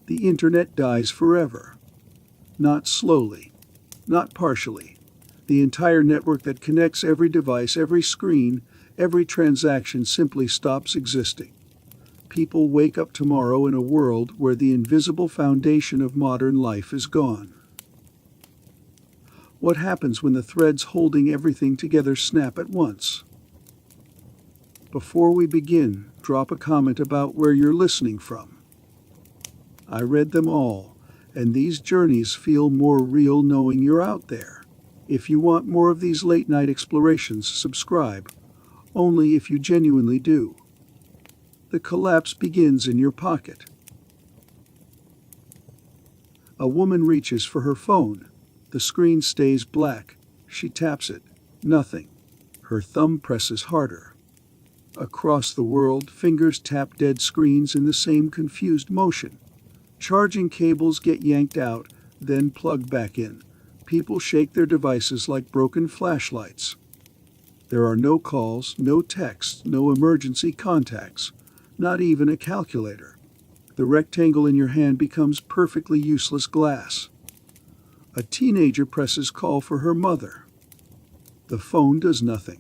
The internet dies forever. Not slowly, not partially. The entire network that connects every device, every screen, every transaction simply stops existing. People wake up tomorrow in a world where the invisible foundation of modern life is gone. What happens when the threads holding everything together snap at once? Before we begin, drop a comment about where you're listening from. I read them all, and these journeys feel more real knowing you're out there. If you want more of these late-night explorations, subscribe, only if you genuinely do. The collapse begins in your pocket. A woman reaches for her phone. The screen stays black. She taps it. Nothing. Her thumb presses harder. Across the world, fingers tap dead screens in the same confused motion. Charging cables get yanked out, then plugged back in. People shake their devices like broken flashlights. There are no calls, no texts, no emergency contacts, not even a calculator. The rectangle in your hand becomes perfectly useless glass. A teenager presses call for her mother. The phone does nothing.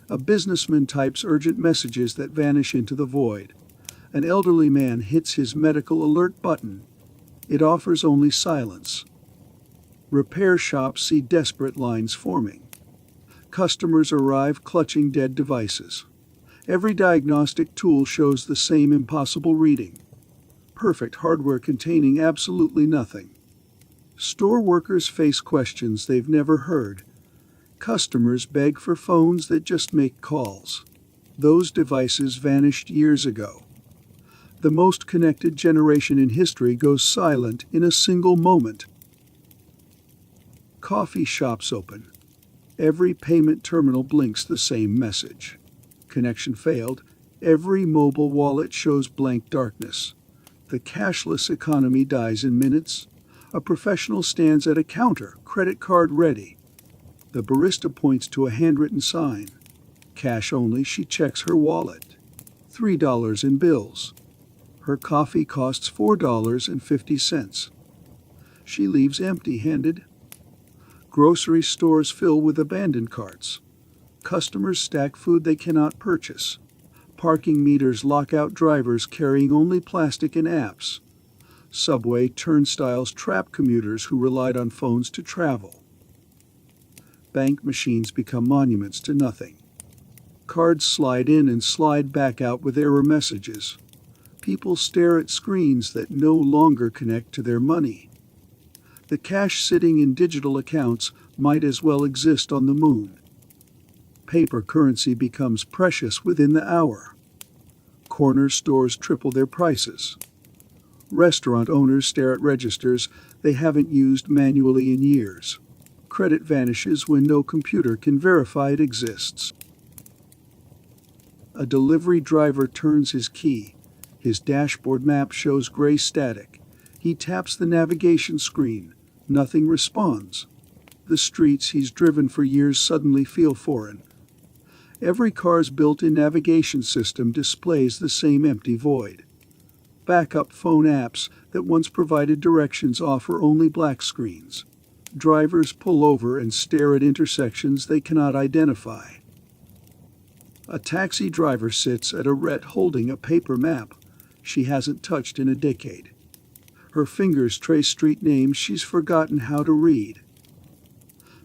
A businessman types urgent messages that vanish into the void. An elderly man hits his medical alert button. It offers only silence. Repair shops see desperate lines forming. Customers arrive clutching dead devices. Every diagnostic tool shows the same impossible reading. Perfect hardware containing absolutely nothing. Store workers face questions they've never heard. Customers beg for phones that just make calls. Those devices vanished years ago. The most connected generation in history goes silent in a single moment. Coffee shops open. Every payment terminal blinks the same message. Connection failed. Every mobile wallet shows blank darkness. The cashless economy dies in minutes. A professional stands at a counter, credit card ready. The barista points to a handwritten sign. Cash only, she checks her wallet. $3 in bills. Her coffee costs $4.50. She leaves empty-handed. Grocery stores fill with abandoned carts. Customers stack food they cannot purchase. Parking meters lock out drivers carrying only plastic and apps. Subway turnstiles trap commuters who relied on phones to travel. Bank machines become monuments to nothing. Cards slide in and slide back out with error messages. People stare at screens that no longer connect to their money. The cash sitting in digital accounts might as well exist on the moon. Paper currency becomes precious within the hour. Corner stores triple their prices. Restaurant owners stare at registers they haven't used manually in years. Credit vanishes when no computer can verify it exists. A delivery driver turns his key. His dashboard map shows gray static. He taps the navigation screen. Nothing responds. The streets he's driven for years suddenly feel foreign. Every car's built-in navigation system displays the same empty void. Backup phone apps that once provided directions offer only black screens. Drivers pull over and stare at intersections they cannot identify. A taxi driver sits at a ret holding a paper map she hasn't touched in a decade. Her fingers trace street names she's forgotten how to read.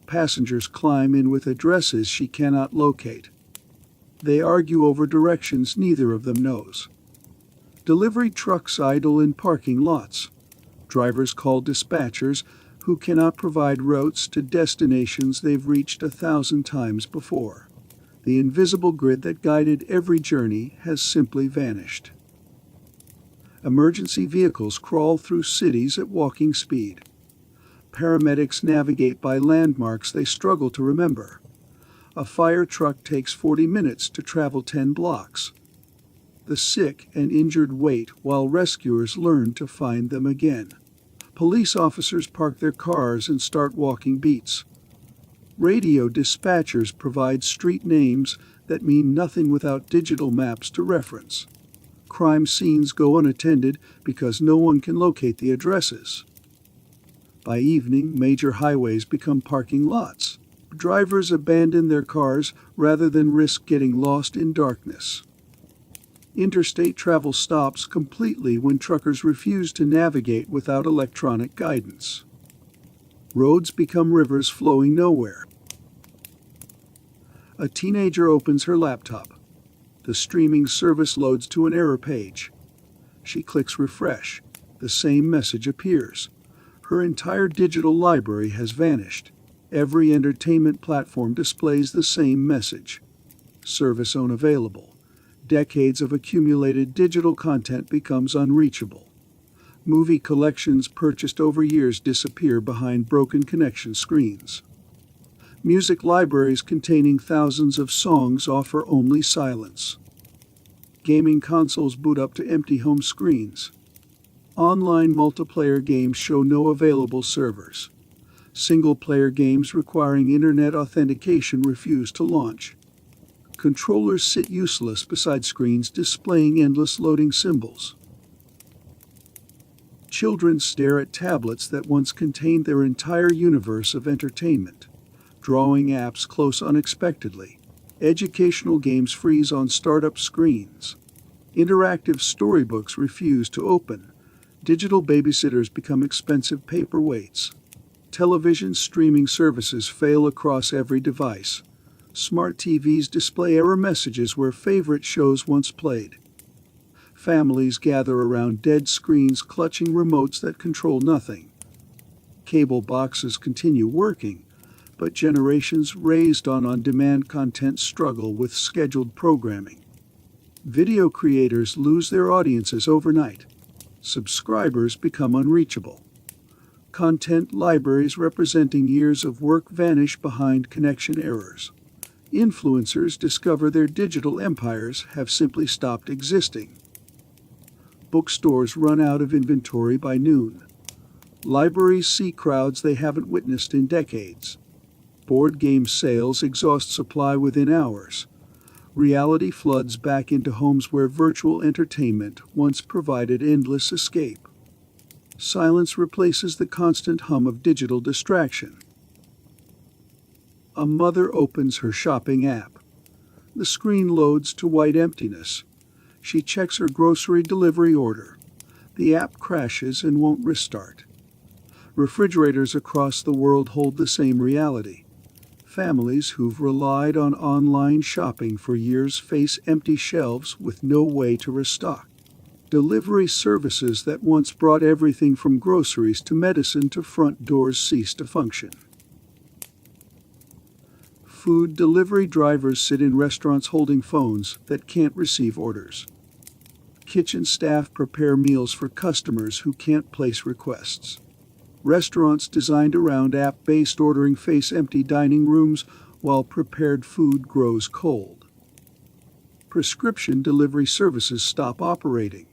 Passengers climb in with addresses she cannot locate. They argue over directions neither of them knows. Delivery trucks idle in parking lots. Drivers call dispatchers who cannot provide routes to destinations they've reached 1,000 times before. The invisible grid that guided every journey has simply vanished. Emergency vehicles crawl through cities at walking speed. Paramedics navigate by landmarks they struggle to remember. A fire truck takes 40 minutes to travel 10 blocks. The sick and injured wait while rescuers learn to find them again. Police officers park their cars and start walking beats. Radio dispatchers provide street names that mean nothing without digital maps to reference. Crime scenes go unattended because no one can locate the addresses. By evening, major highways become parking lots. Drivers abandon their cars rather than risk getting lost in darkness. Interstate travel stops completely when truckers refuse to navigate without electronic guidance. Roads become rivers flowing nowhere. A teenager opens her laptop. The streaming service loads to an error page. She clicks refresh. The same message appears. Her entire digital library has vanished. Every entertainment platform displays the same message. Service unavailable. Decades of accumulated digital content becomes unreachable. Movie collections purchased over years disappear behind broken connection screens. Music libraries containing thousands of songs offer only silence. Gaming consoles boot up to empty home screens. Online multiplayer games show no available servers. Single-player games requiring internet authentication refuse to launch. Controllers sit useless beside screens displaying endless loading symbols. Children stare at tablets that once contained their entire universe of entertainment. Drawing apps close unexpectedly. Educational games freeze on startup screens. Interactive storybooks refuse to open. Digital babysitters become expensive paperweights. Television streaming services fail across every device. Smart TVs display error messages where favorite shows once played. Families gather around dead screens clutching remotes that control nothing. Cable boxes continue working, but generations raised on on-demand content struggle with scheduled programming. Video creators lose their audiences overnight. Subscribers become unreachable. Content libraries representing years of work vanish behind connection errors. Influencers discover their digital empires have simply stopped existing. Bookstores run out of inventory by noon. Libraries see crowds they haven't witnessed in decades. Board game sales exhaust supply within hours. Reality floods back into homes where virtual entertainment once provided endless escape. Silence replaces the constant hum of digital distraction. A mother opens her shopping app. The screen loads to white emptiness. She checks her grocery delivery order. The app crashes and won't restart. Refrigerators across the world hold the same reality. Families who've relied on online shopping for years face empty shelves with no way to restock. Delivery services that once brought everything from groceries to medicine to front doors cease to function. Food delivery drivers sit in restaurants holding phones that can't receive orders. Kitchen staff prepare meals for customers who can't place requests. Restaurants designed around app-based ordering face empty dining rooms while prepared food grows cold. Prescription delivery services stop operating.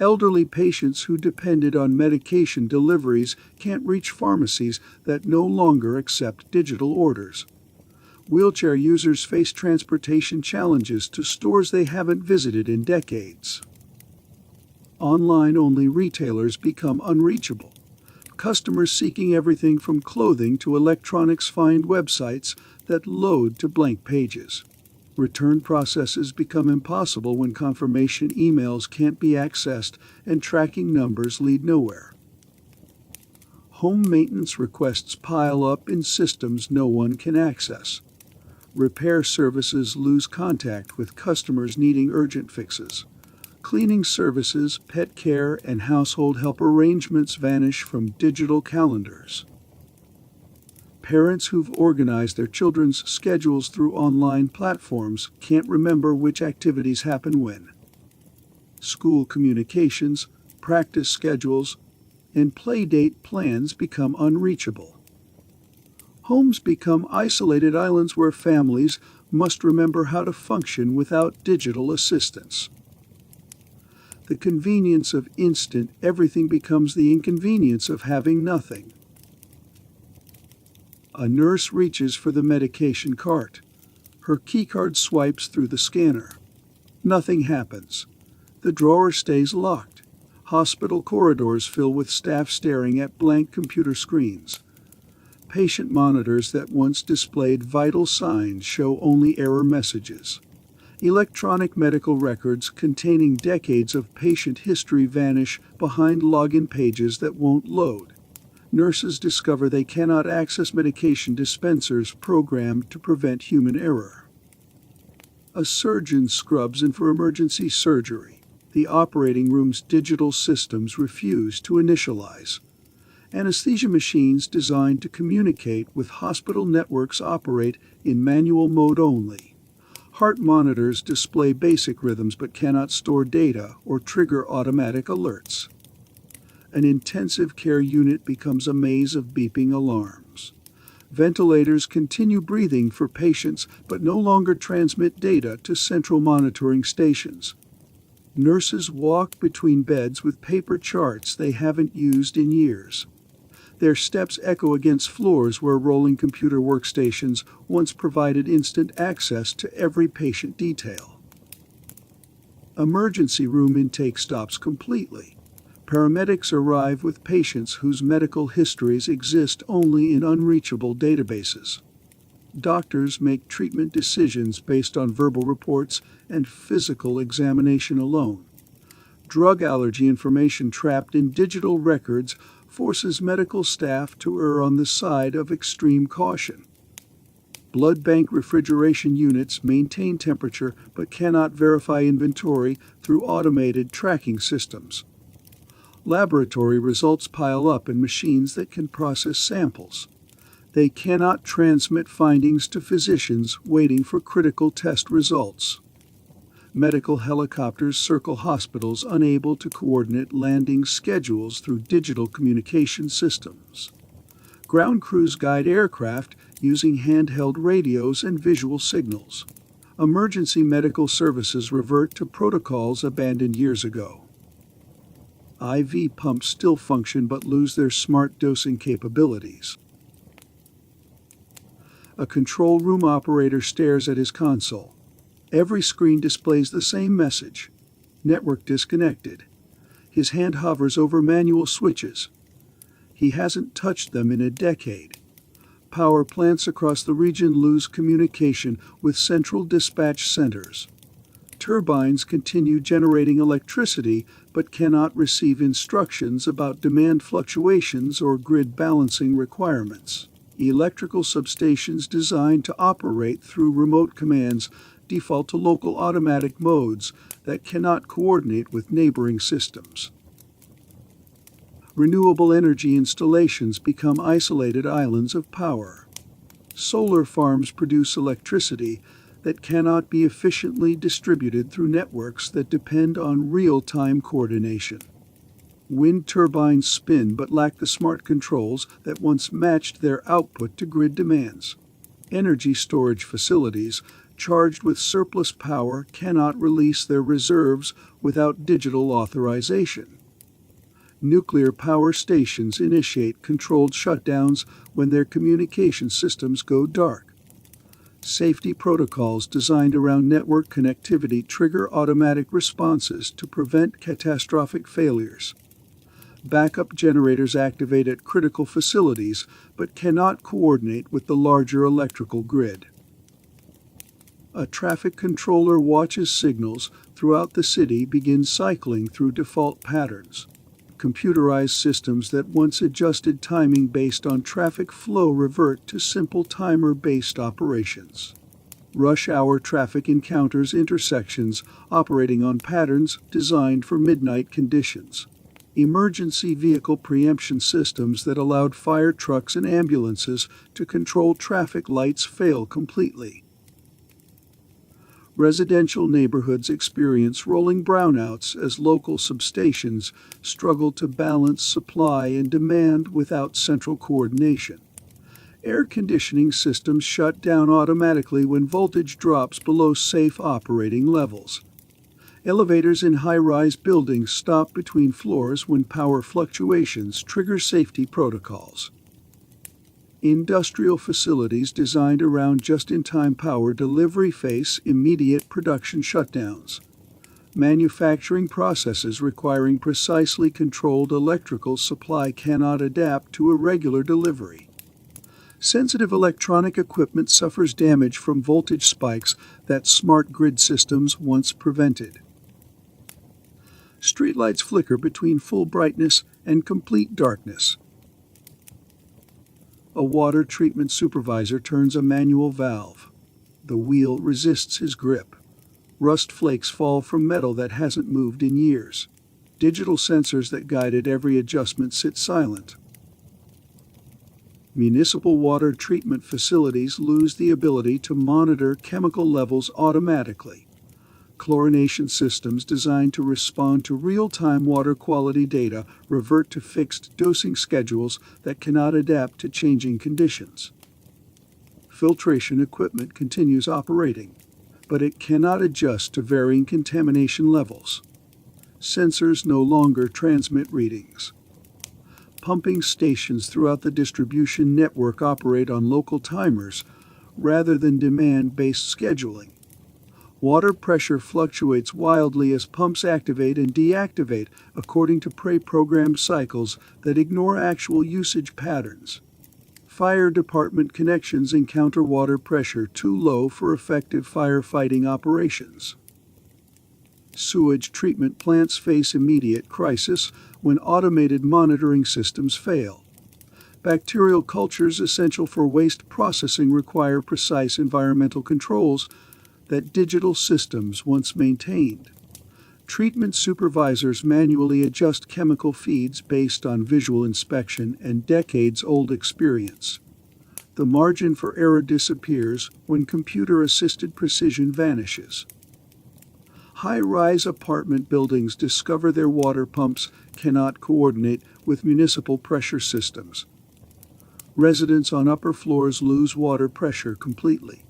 Elderly patients who depended on medication deliveries can't reach pharmacies that no longer accept digital orders. Wheelchair users face transportation challenges to stores they haven't visited in decades. Online-only retailers become unreachable. Customers seeking everything from clothing to electronics find websites that load to blank pages. Return processes become impossible when confirmation emails can't be accessed and tracking numbers lead nowhere. Home maintenance requests pile up in systems no one can access. Repair services lose contact with customers needing urgent fixes. Cleaning services, pet care, and household help arrangements vanish from digital calendars. Parents who've organized their children's schedules through online platforms can't remember which activities happen when. School communications, practice schedules, and playdate plans become unreachable. Homes become isolated islands where families must remember how to function without digital assistance. The convenience of instant everything becomes the inconvenience of having nothing. A nurse reaches for the medication cart. Her keycard swipes through the scanner. Nothing happens. The drawer stays locked. Hospital corridors fill with staff staring at blank computer screens. Patient monitors that once displayed vital signs show only error messages. Electronic medical records containing decades of patient history vanish behind login pages that won't load. Nurses discover they cannot access medication dispensers programmed to prevent human error. A surgeon scrubs in for emergency surgery. The operating room's digital systems refuse to initialize. Anesthesia machines designed to communicate with hospital networks operate in manual mode only. Heart monitors display basic rhythms but cannot store data or trigger automatic alerts. An intensive care unit becomes a maze of beeping alarms. Ventilators continue breathing for patients but no longer transmit data to central monitoring stations. Nurses walk between beds with paper charts they haven't used in years. Their steps echo against floors where rolling computer workstations once provided instant access to every patient detail. Emergency room intake stops completely. Paramedics arrive with patients whose medical histories exist only in unreachable databases. Doctors make treatment decisions based on verbal reports and physical examination alone. Drug allergy information trapped in digital records forces medical staff to err on the side of extreme caution. Blood bank refrigeration units maintain temperature but cannot verify inventory through automated tracking systems. Laboratory results pile up in machines that can process samples. They cannot transmit findings to physicians waiting for critical test results. Medical helicopters circle hospitals unable to coordinate landing schedules through digital communication systems. Ground crews guide aircraft using handheld radios and visual signals. Emergency medical services revert to protocols abandoned years ago. IV pumps still function but lose their smart dosing capabilities. A control room operator stares at his console. Every screen displays the same message: network disconnected. His hand hovers over manual switches. He hasn't touched them in a decade. Power plants across the region lose communication with central dispatch centers. Turbines continue generating electricity but cannot receive instructions about demand fluctuations or grid balancing requirements. Electrical substations designed to operate through remote commands default to local automatic modes that cannot coordinate with neighboring systems. Renewable energy installations become isolated islands of power. Solar farms produce electricity that cannot be efficiently distributed through networks that depend on real-time coordination. Wind turbines spin but lack the smart controls that once matched their output to grid demands. Energy storage facilities charged with surplus power cannot release their reserves without digital authorization. Nuclear power stations initiate controlled shutdowns when their communication systems go dark. Safety protocols designed around network connectivity trigger automatic responses to prevent catastrophic failures. Backup generators activate at critical facilities but cannot coordinate with the larger electrical grid. A traffic controller watches signals throughout the city begin cycling through default patterns. Computerized systems that once adjusted timing based on traffic flow revert to simple timer-based operations. Rush hour traffic encounters intersections operating on patterns designed for midnight conditions. Emergency vehicle preemption systems that allowed fire trucks and ambulances to control traffic lights fail completely. Residential neighborhoods experience rolling brownouts as local substations struggle to balance supply and demand without central coordination. Air conditioning systems shut down automatically when voltage drops below safe operating levels. Elevators in high-rise buildings stop between floors when power fluctuations trigger safety protocols. Industrial facilities designed around just-in-time power delivery face immediate production shutdowns. Manufacturing processes requiring precisely controlled electrical supply cannot adapt to irregular delivery. Sensitive electronic equipment suffers damage from voltage spikes that smart grid systems once prevented. Streetlights flicker between full brightness and complete darkness. A water treatment supervisor turns a manual valve. The wheel resists his grip. Rust flakes fall from metal that hasn't moved in years. Digital sensors that guided every adjustment sit silent. Municipal water treatment facilities lose the ability to monitor chemical levels automatically. Chlorination systems designed to respond to real-time water quality data revert to fixed dosing schedules that cannot adapt to changing conditions. Filtration equipment continues operating, but it cannot adjust to varying contamination levels. Sensors no longer transmit readings. Pumping stations throughout the distribution network operate on local timers rather than demand-based scheduling. Water pressure fluctuates wildly as pumps activate and deactivate according to pre-programmed cycles that ignore actual usage patterns. Fire department connections encounter water pressure too low for effective firefighting operations. Sewage treatment plants face immediate crisis when automated monitoring systems fail. Bacterial cultures essential for waste processing require precise environmental controls that digital systems once maintained. Treatment supervisors manually adjust chemical feeds based on visual inspection and decades-old experience. The margin for error disappears when computer-assisted precision vanishes. High-rise apartment buildings discover their water pumps cannot coordinate with municipal pressure systems. Residents on upper floors lose water pressure completely.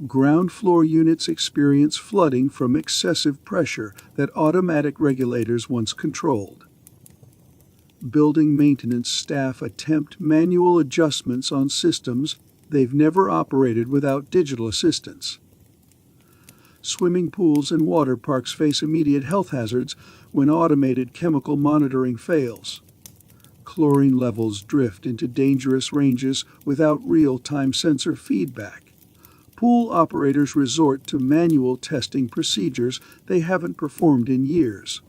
Ground floor units experience flooding from excessive pressure that automatic regulators once controlled. Building maintenance staff attempt manual adjustments on systems they've never operated without digital assistance. Swimming pools and water parks face immediate health hazards when automated chemical monitoring fails. Chlorine levels drift into dangerous ranges without real-time sensor feedback. Pool operators resort to manual testing procedures they haven't performed in years.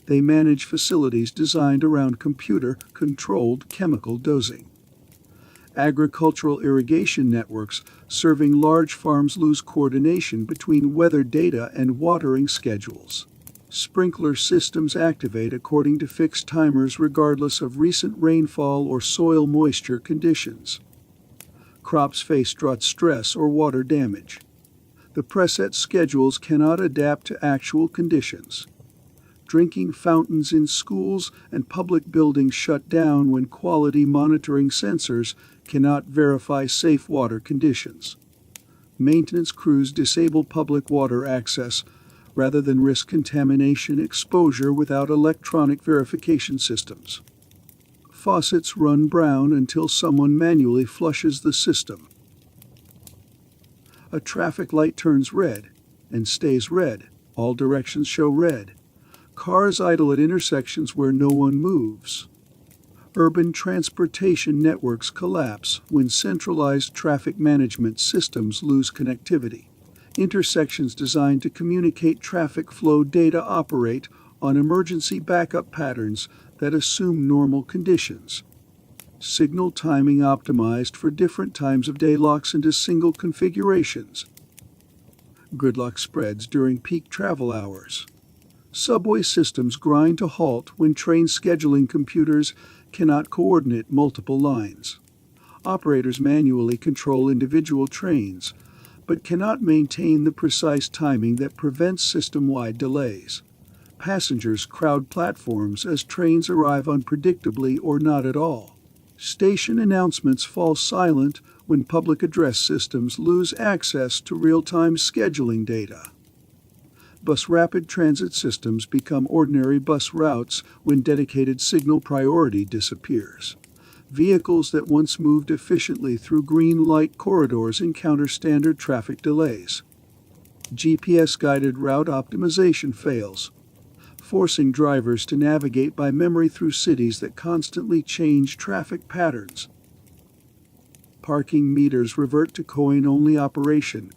They manage facilities designed around computer-controlled chemical dosing. Agricultural irrigation networks serving large farms lose coordination between weather data and watering schedules. Sprinkler systems activate according to fixed timers regardless of recent rainfall or soil moisture conditions. Crops face drought stress or water damage. The preset schedules cannot adapt to actual conditions. Drinking fountains in schools and public buildings shut down when quality monitoring sensors cannot verify safe water conditions. Maintenance crews disable public water access rather than risk contamination exposure without electronic verification systems. Faucets run brown until someone manually flushes the system. A traffic light turns red and stays red. All directions show red. Cars idle at intersections where no one moves. Urban transportation networks collapse when centralized traffic management systems lose connectivity. Intersections designed to communicate traffic flow data operate on emergency backup patterns that assume normal conditions. Signal timing optimized for different times of day locks into single configurations. Gridlock spreads during peak travel hours. Subway systems grind to halt when train scheduling computers cannot coordinate multiple lines. Operators manually control individual trains, but cannot maintain the precise timing that prevents system-wide delays. Passengers crowd platforms as trains arrive unpredictably or not at all. Station announcements fall silent when public address systems lose access to real-time scheduling data. Bus rapid transit systems become ordinary bus routes when dedicated signal priority disappears. Vehicles that once moved efficiently through green light corridors encounter standard traffic delays. GPS-guided route optimization fails, forcing drivers to navigate by memory through cities that constantly change traffic patterns. Parking meters revert to coin-only operation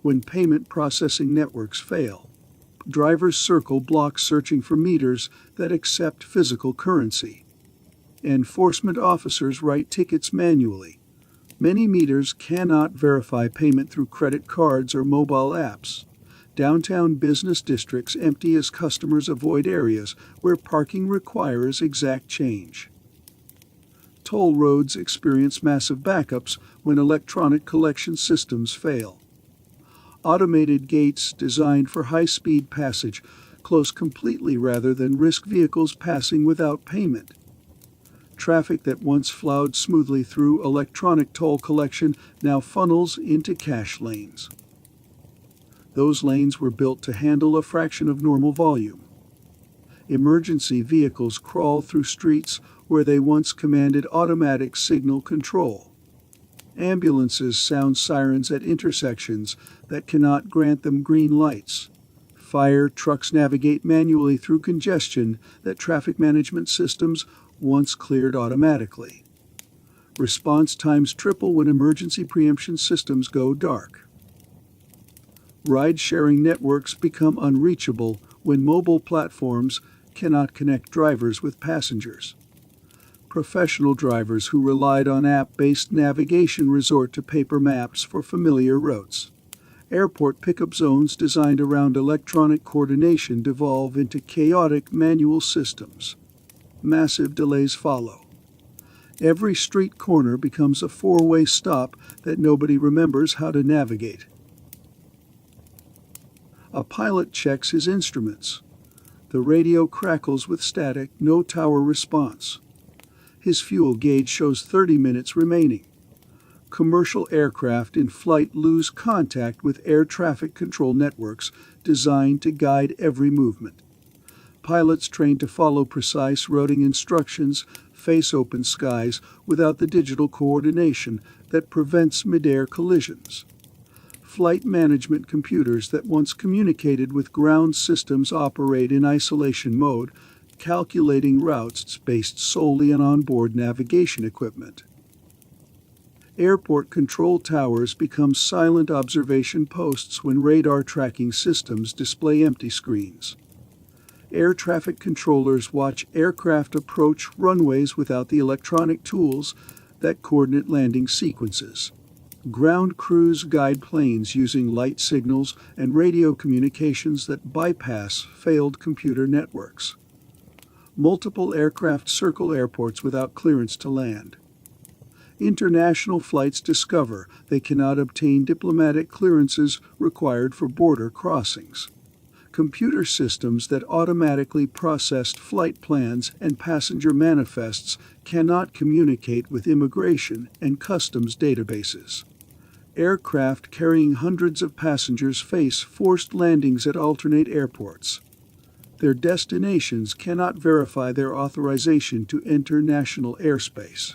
when payment processing networks fail. Drivers circle blocks searching for meters that accept physical currency. Enforcement officers write tickets manually. Many meters cannot verify payment through credit cards or mobile apps. Downtown business districts empty as customers avoid areas where parking requires exact change. Toll roads experience massive backups when electronic collection systems fail. Automated gates designed for high-speed passage close completely rather than risk vehicles passing without payment. Traffic that once flowed smoothly through electronic toll collection now funnels into cash lanes. Those lanes were built to handle a fraction of normal volume. Emergency vehicles crawl through streets where they once commanded automatic signal control. Ambulances sound sirens at intersections that cannot grant them green lights. Fire trucks navigate manually through congestion that traffic management systems once cleared automatically. Response times triple when emergency preemption systems go dark. Ride-sharing networks become unreachable when mobile platforms cannot connect drivers with passengers. Professional drivers who relied on app-based navigation resort to paper maps for familiar routes. Airport pickup zones designed around electronic coordination devolve into chaotic manual systems. Massive delays follow. Every street corner becomes a four-way stop that nobody remembers how to navigate. A pilot checks his instruments. The radio crackles with static, no tower response. His fuel gauge shows 30 minutes remaining. Commercial aircraft in flight lose contact with air traffic control networks designed to guide every movement. Pilots trained to follow precise routing instructions face open skies without the digital coordination that prevents mid-air collisions. Flight management computers that once communicated with ground systems operate in isolation mode, calculating routes based solely on onboard navigation equipment. Airport control towers become silent observation posts when radar tracking systems display empty screens. Air traffic controllers watch aircraft approach runways without the electronic tools that coordinate landing sequences. Ground crews guide planes using light signals and radio communications that bypass failed computer networks. Multiple aircraft circle airports without clearance to land. International flights discover they cannot obtain diplomatic clearances required for border crossings. Computer systems that automatically processed flight plans and passenger manifests cannot communicate with immigration and customs databases. Aircraft carrying hundreds of passengers face forced landings at alternate airports. Their destinations cannot verify their authorization to enter national airspace.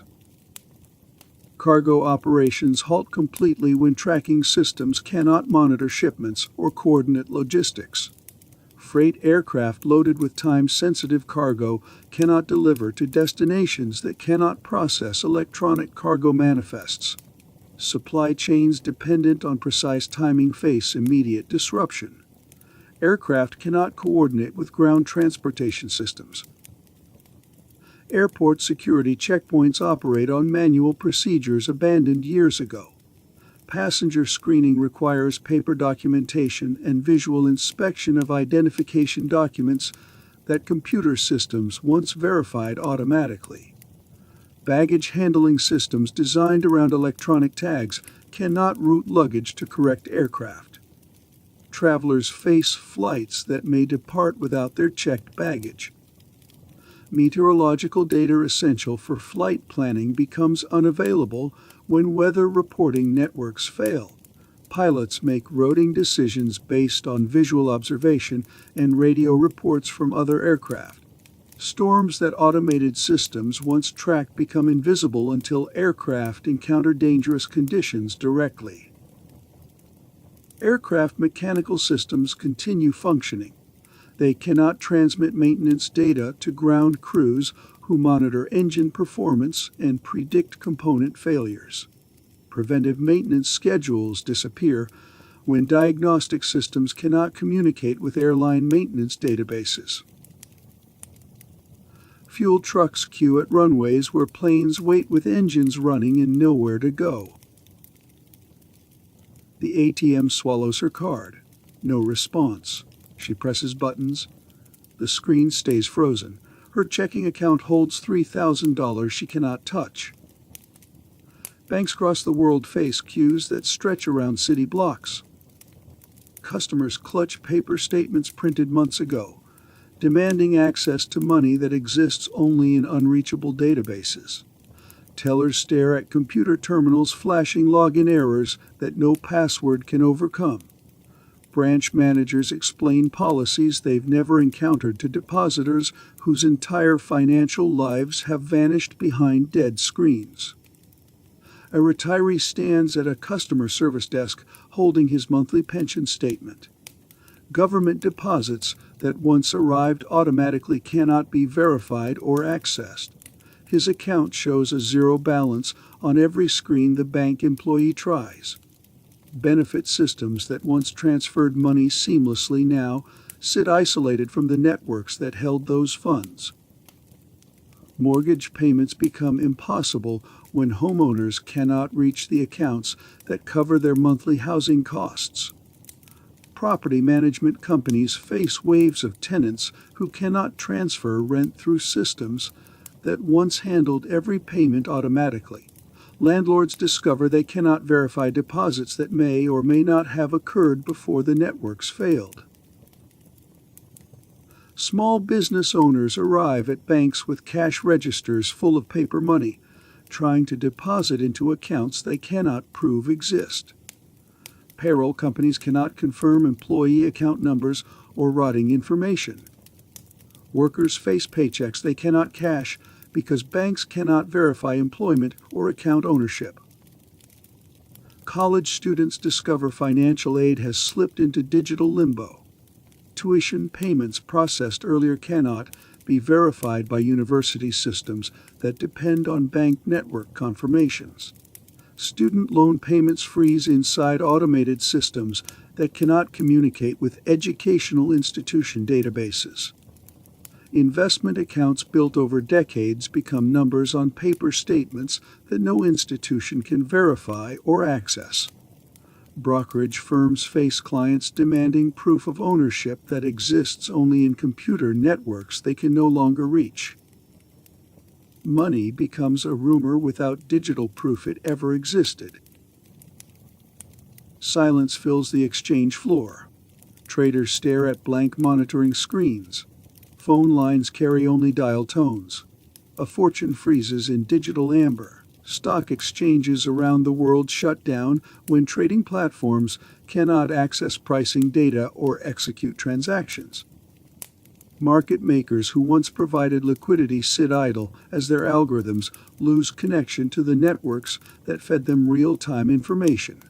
Cargo operations halt completely when tracking systems cannot monitor shipments or coordinate logistics. Freight aircraft loaded with time-sensitive cargo cannot deliver to destinations that cannot process electronic cargo manifests. Supply chains dependent on precise timing face immediate disruption. Aircraft cannot coordinate with ground transportation systems. Airport security checkpoints operate on manual procedures abandoned years ago. Passenger screening requires paper documentation and visual inspection of identification documents that computer systems once verified automatically. Baggage handling systems designed around electronic tags cannot route luggage to correct aircraft. Travelers face flights that may depart without their checked baggage. Meteorological data essential for flight planning becomes unavailable when weather reporting networks fail. Pilots make routing decisions based on visual observation and radio reports from other aircraft. Storms that automated systems once tracked become invisible until aircraft encounter dangerous conditions directly. Aircraft mechanical systems continue functioning. They cannot transmit maintenance data to ground crews who monitor engine performance and predict component failures. Preventive maintenance schedules disappear when diagnostic systems cannot communicate with airline maintenance databases. Fuel trucks queue at runways where planes wait with engines running and nowhere to go. The ATM swallows her card. No response. She presses buttons. The screen stays frozen. Her checking account holds $3,000 she cannot touch. Banks across the world face queues that stretch around city blocks. Customers clutch paper statements printed months ago, demanding access to money that exists only in unreachable databases. Tellers stare at computer terminals flashing login errors that no password can overcome. Branch managers explain policies they've never encountered to depositors whose entire financial lives have vanished behind dead screens. A retiree stands at a customer service desk holding his monthly pension statement. Government deposits that once arrived automatically cannot be verified or accessed. His account shows a zero balance on every screen the bank employee tries. Benefit systems that once transferred money seamlessly now sit isolated from the networks that held those funds. Mortgage payments become impossible when homeowners cannot reach the accounts that cover their monthly housing costs. Property management companies face waves of tenants who cannot transfer rent through systems that once handled every payment automatically. Landlords discover they cannot verify deposits that may or may not have occurred before the networks failed. Small business owners arrive at banks with cash registers full of paper money, trying to deposit into accounts they cannot prove exist. Payroll companies cannot confirm employee account numbers or routing information. Workers face paychecks they cannot cash because banks cannot verify employment or account ownership. College students discover financial aid has slipped into digital limbo. Tuition payments processed earlier cannot be verified by university systems that depend on bank network confirmations. Student loan payments freeze inside automated systems that cannot communicate with educational institution databases. Investment accounts built over decades become numbers on paper statements that no institution can verify or access. Brokerage firms face clients demanding proof of ownership that exists only in computer networks they can no longer reach. Money becomes a rumor without digital proof it ever existed. Silence fills the exchange floor. Traders stare at blank monitoring screens. Phone lines carry only dial tones. A fortune freezes in digital amber. Stock exchanges around the world shut down when trading platforms cannot access pricing data or execute transactions. Market makers who once provided liquidity sit idle as their algorithms lose connection to the networks that fed them real-time information.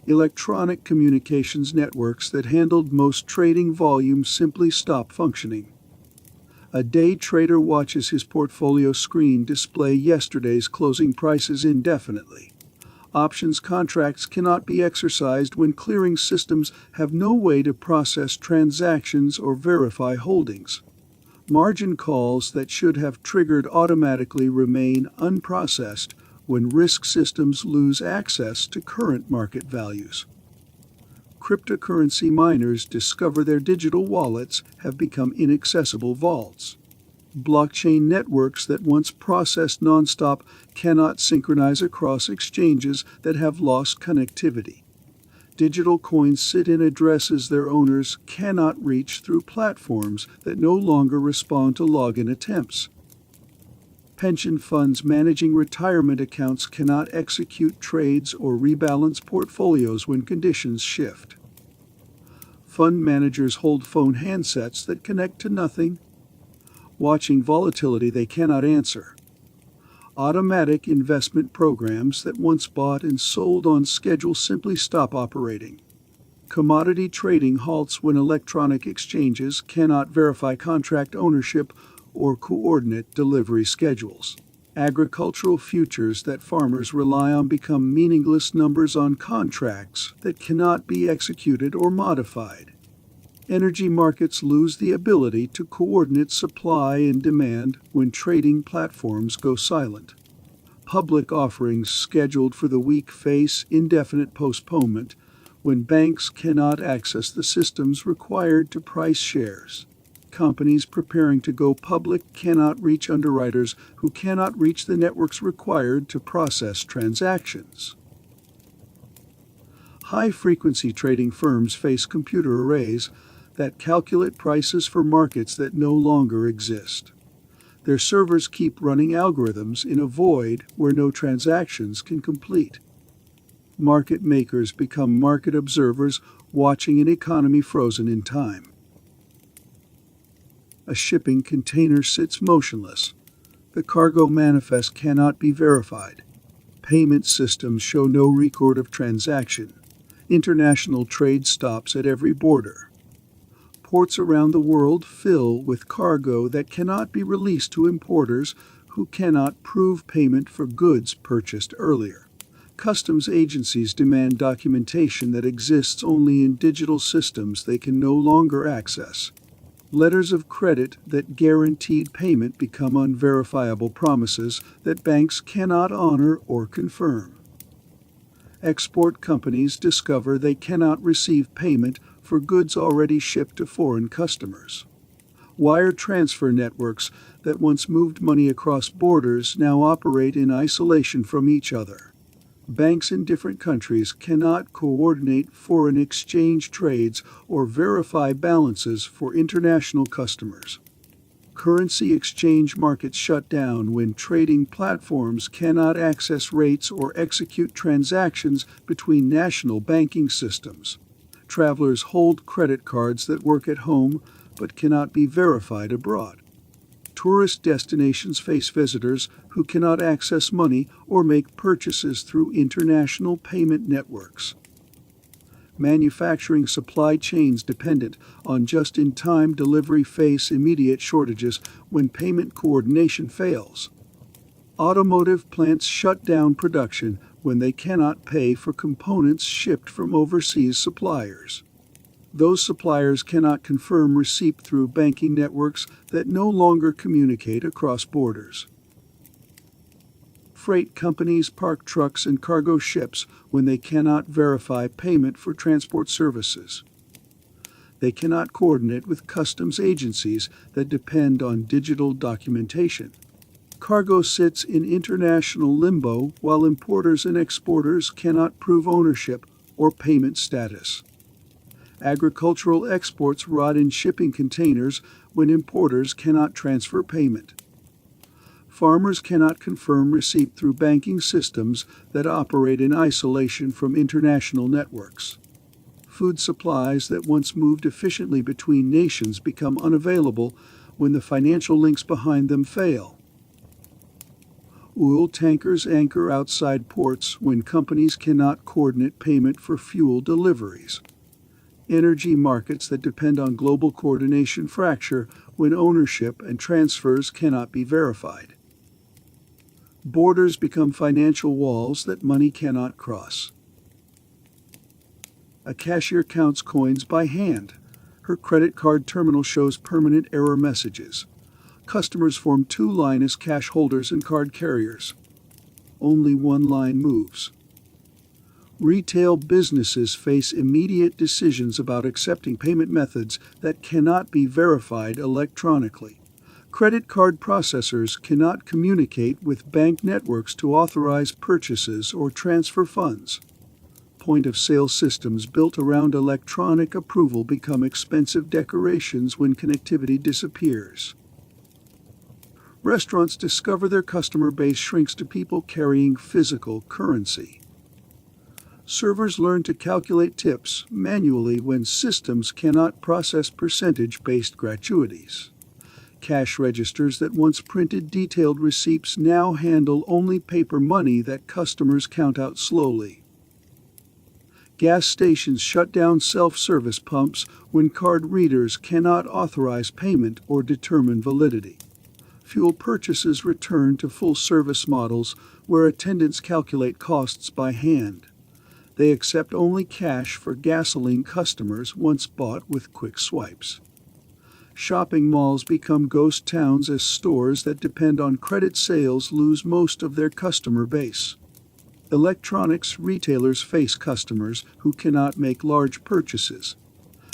Electronic communications networks that handled most trading volume simply stop functioning. A day trader watches his portfolio screen display yesterday's closing prices indefinitely. Options contracts cannot be exercised when clearing systems have no way to process transactions or verify holdings. Margin calls that should have triggered automatically remain unprocessed when risk systems lose access to current market values. Cryptocurrency miners discover their digital wallets have become inaccessible vaults. Blockchain networks that once processed nonstop cannot synchronize across exchanges that have lost connectivity. Digital coins sit in addresses their owners cannot reach through platforms that no longer respond to login attempts. Pension funds managing retirement accounts cannot execute trades or rebalance portfolios when conditions shift. Fund managers hold phone handsets that connect to nothing, watching volatility they cannot answer. Automatic investment programs that once bought and sold on schedule simply stop operating. Commodity trading halts when electronic exchanges cannot verify contract ownership or coordinate delivery schedules. Agricultural futures that farmers rely on become meaningless numbers on contracts that cannot be executed or modified. Energy markets lose the ability to coordinate supply and demand when trading platforms go silent. Public offerings scheduled for the week face indefinite postponement when banks cannot access the systems required to price shares. Companies preparing to go public cannot reach underwriters who cannot reach the networks required to process transactions. High-frequency trading firms face computer arrays that calculate prices for markets that no longer exist. Their servers keep running algorithms in a void where no transactions can complete. Market makers become market observers watching an economy frozen in time. A shipping container sits motionless. The cargo manifest cannot be verified. Payment systems show no record of transaction. International trade stops at every border. Ports around the world fill with cargo that cannot be released to importers who cannot prove payment for goods purchased earlier. Customs agencies demand documentation that exists only in digital systems they can no longer access. Letters of credit that guaranteed payment become unverifiable promises that banks cannot honor or confirm. Export companies discover they cannot receive payment for goods already shipped to foreign customers. Wire transfer networks that once moved money across borders now operate in isolation from each other. Banks in different countries cannot coordinate foreign exchange trades or verify balances for international customers. Currency exchange markets shut down when trading platforms cannot access rates or execute transactions between national banking systems. Travelers hold credit cards that work at home but cannot be verified abroad. Tourist destinations face visitors who cannot access money or make purchases through international payment networks. Manufacturing supply chains dependent on just-in-time delivery face immediate shortages when payment coordination fails. Automotive plants shut down production when they cannot pay for components shipped from overseas suppliers. Those suppliers cannot confirm receipt through banking networks that no longer communicate across borders. Freight companies park trucks and cargo ships when they cannot verify payment for transport services. They cannot coordinate with customs agencies that depend on digital documentation. Cargo sits in international limbo while importers and exporters cannot prove ownership or payment status. Agricultural exports rot in shipping containers when importers cannot transfer payment. Farmers cannot confirm receipt through banking systems that operate in isolation from international networks. Food supplies that once moved efficiently between nations become unavailable when the financial links behind them fail. Oil tankers anchor outside ports when companies cannot coordinate payment for fuel deliveries. Energy markets that depend on global coordination fracture when ownership and transfers cannot be verified. Borders become financial walls that money cannot cross. A cashier counts coins by hand. Her credit card terminal shows permanent error messages. Customers form two lines as cash holders and card carriers. Only one line moves. Retail businesses face immediate decisions about accepting payment methods that cannot be verified electronically. Credit card processors cannot communicate with bank networks to authorize purchases or transfer funds. Point-of-sale systems built around electronic approval become expensive decorations when connectivity disappears. Restaurants discover their customer base shrinks to people carrying physical currency. Servers learn to calculate tips manually when systems cannot process percentage-based gratuities. Cash registers that once printed detailed receipts now handle only paper money that customers count out slowly. Gas stations shut down self-service pumps when card readers cannot authorize payment or determine validity. Fuel purchases return to full-service models where attendants calculate costs by hand. They accept only cash for gasoline customers once bought with quick swipes. Shopping malls become ghost towns as stores that depend on credit sales lose most of their customer base. Electronics retailers face customers who cannot make large purchases.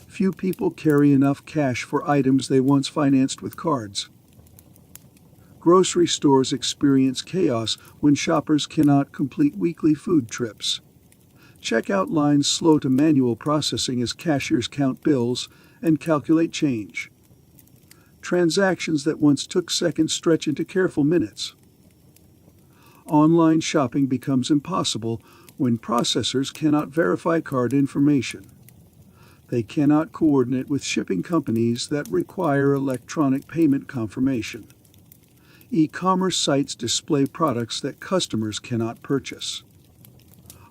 Few people carry enough cash for items they once financed with cards. Grocery stores experience chaos when shoppers cannot complete weekly food trips. Checkout lines slow to manual processing as cashiers count bills and calculate change. Transactions that once took seconds stretch into careful minutes. Online shopping becomes impossible when processors cannot verify card information. They cannot coordinate with shipping companies that require electronic payment confirmation. E-commerce sites display products that customers cannot purchase.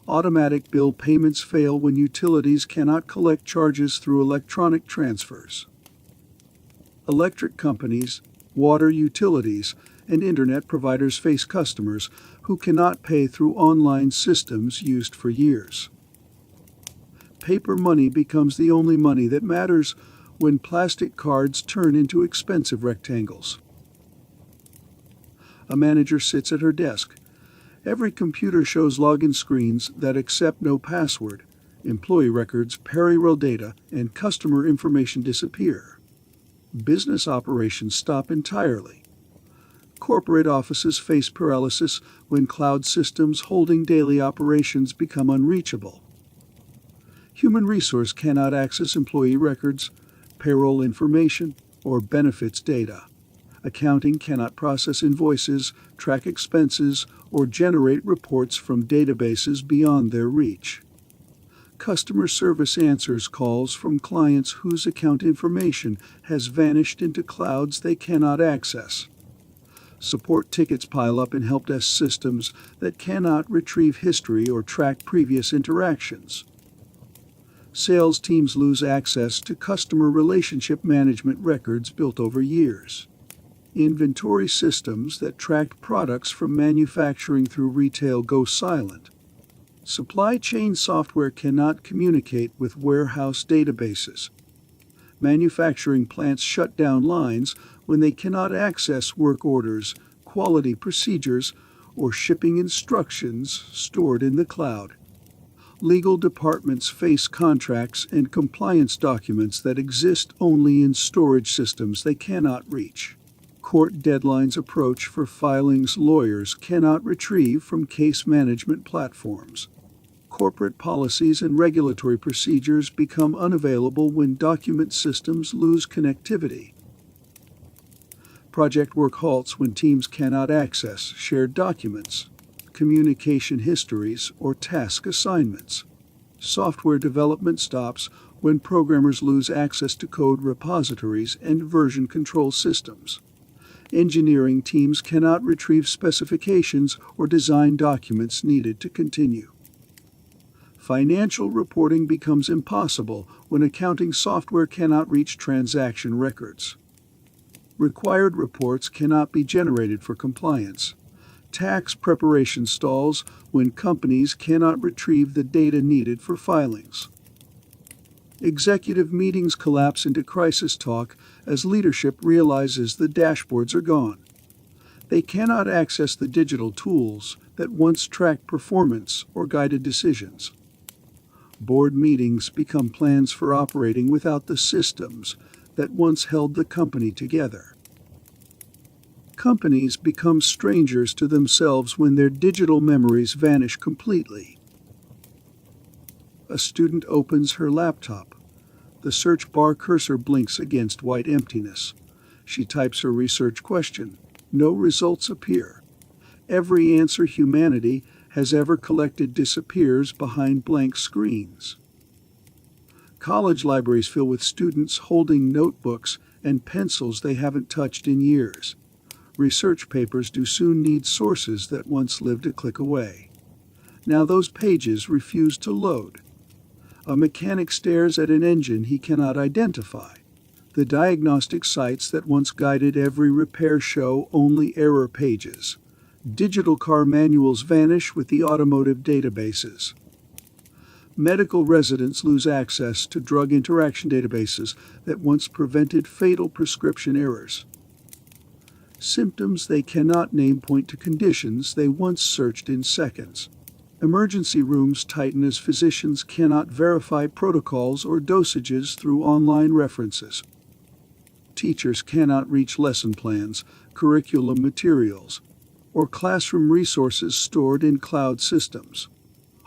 Automatic bill payments fail when utilities cannot collect charges through electronic transfers. Electric companies, water utilities, and internet providers face customers who cannot pay through online systems used for years. Paper money becomes the only money that matters when plastic cards turn into expensive rectangles. A manager sits at her desk. Every computer shows login screens that accept no password. Employee records, payroll data, and customer information disappear. Business operations stop entirely. Corporate offices face paralysis when cloud systems holding daily operations become unreachable. Human resource cannot access employee records, payroll information, or benefits data. Accounting cannot process invoices, track expenses, or generate reports from databases beyond their reach. Customer service answers calls from clients whose account information has vanished into clouds they cannot access. Support tickets pile up in help desk systems that cannot retrieve history or track previous interactions. Sales teams lose access to customer relationship management records built over years. Inventory systems that tracked products from manufacturing through retail go silent. Supply chain software cannot communicate with warehouse databases. Manufacturing plants shut down lines when they cannot access work orders, quality procedures, or shipping instructions stored in the cloud. Legal departments face contracts and compliance documents that exist only in storage systems they cannot reach. Court deadlines approach for filings lawyers cannot retrieve from case management platforms. Corporate policies and regulatory procedures become unavailable when document systems lose connectivity. Project work halts when teams cannot access shared documents, communication histories, or task assignments. Software development stops when programmers lose access to code repositories and version control systems. Engineering teams cannot retrieve specifications or design documents needed to continue. Financial reporting becomes impossible when accounting software cannot reach transaction records. Required reports cannot be generated for compliance. Tax preparation stalls when companies cannot retrieve the data needed for filings. Executive meetings collapse into crisis talk as leadership realizes the dashboards are gone. They cannot access the digital tools that once tracked performance or guided decisions. Board meetings become plans for operating without the systems that once held the company together. Companies become strangers to themselves when their digital memories vanish completely. A student opens her laptop. The search bar cursor blinks against white emptiness. She types her research question. No results appear. Every answer humanity has ever collected disappears behind blank screens. College libraries fill with students holding notebooks and pencils they haven't touched in years. Research papers do soon need sources that once lived a click away. Now those pages refuse to load. A mechanic stares at an engine he cannot identify. The diagnostic sites that once guided every repair show only error pages. Digital car manuals vanish with the automotive databases. Medical residents lose access to drug interaction databases that once prevented fatal prescription errors. Symptoms they cannot name point to conditions they once searched in seconds. Emergency rooms tighten as physicians cannot verify protocols or dosages through online references. Teachers cannot reach lesson plans, curriculum materials, or classroom resources stored in cloud systems.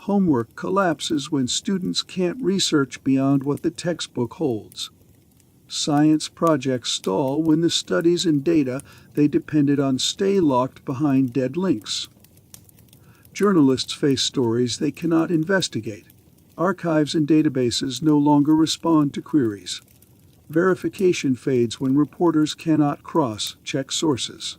Homework collapses when students can't research beyond what the textbook holds. Science projects stall when the studies and data they depended on stay locked behind dead links. Journalists face stories they cannot investigate. Archives and databases no longer respond to queries. Verification fades when reporters cannot cross-check sources.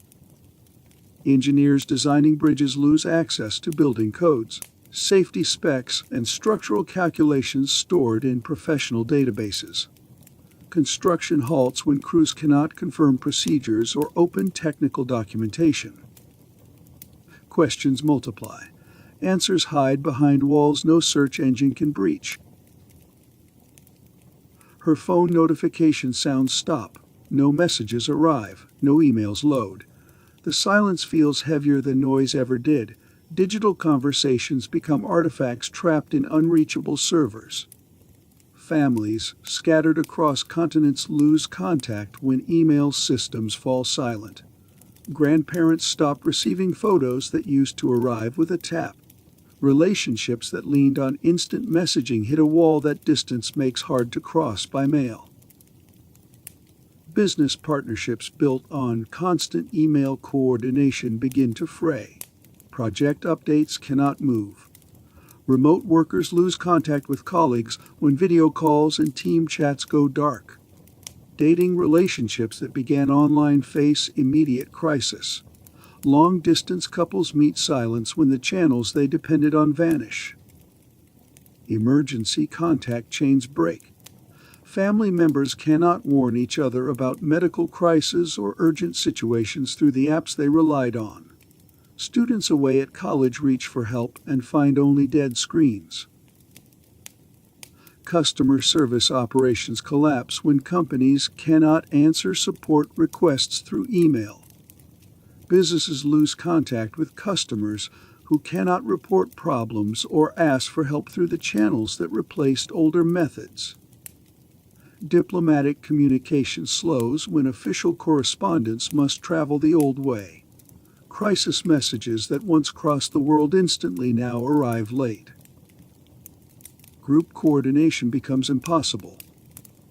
Engineers designing bridges lose access to building codes, safety specs, and structural calculations stored in professional databases. Construction halts when crews cannot confirm procedures or open technical documentation. Questions multiply. Answers hide behind walls no search engine can breach. Her phone notification sounds stop. No messages arrive. No emails load. The silence feels heavier than noise ever did. Digital conversations become artifacts trapped in unreachable servers. Families scattered across continents lose contact when email systems fall silent. Grandparents stop receiving photos that used to arrive with a tap. Relationships that leaned on instant messaging hit a wall that distance makes hard to cross by mail. Business partnerships built on constant email coordination begin to fray. Project updates cannot move. Remote workers lose contact with colleagues when video calls and team chats go dark. Dating relationships that began online face immediate crisis. Long-distance couples meet silence when the channels they depended on vanish. Emergency contact chains break. Family members cannot warn each other about medical crises or urgent situations through the apps they relied on. Students away at college reach for help and find only dead screens. Customer service operations collapse when companies cannot answer support requests through email. Businesses lose contact with customers who cannot report problems or ask for help through the channels that replaced older methods. Diplomatic communication slows when official correspondence must travel the old way. Crisis messages that once crossed the world instantly now arrive late. Group coordination becomes impossible.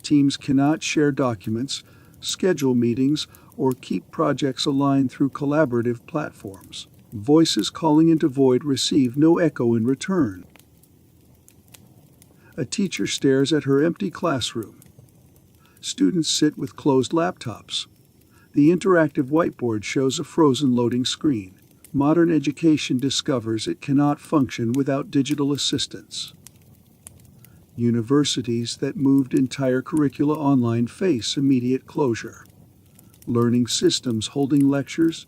Teams cannot share documents, schedule meetings, or keep projects aligned through collaborative platforms. Voices calling into void receive no echo in return. A teacher stares at her empty classroom. Students sit with closed laptops. The interactive whiteboard shows a frozen loading screen. Modern education discovers it cannot function without digital assistance. Universities that moved entire curricula online face immediate closure. Learning systems holding lectures,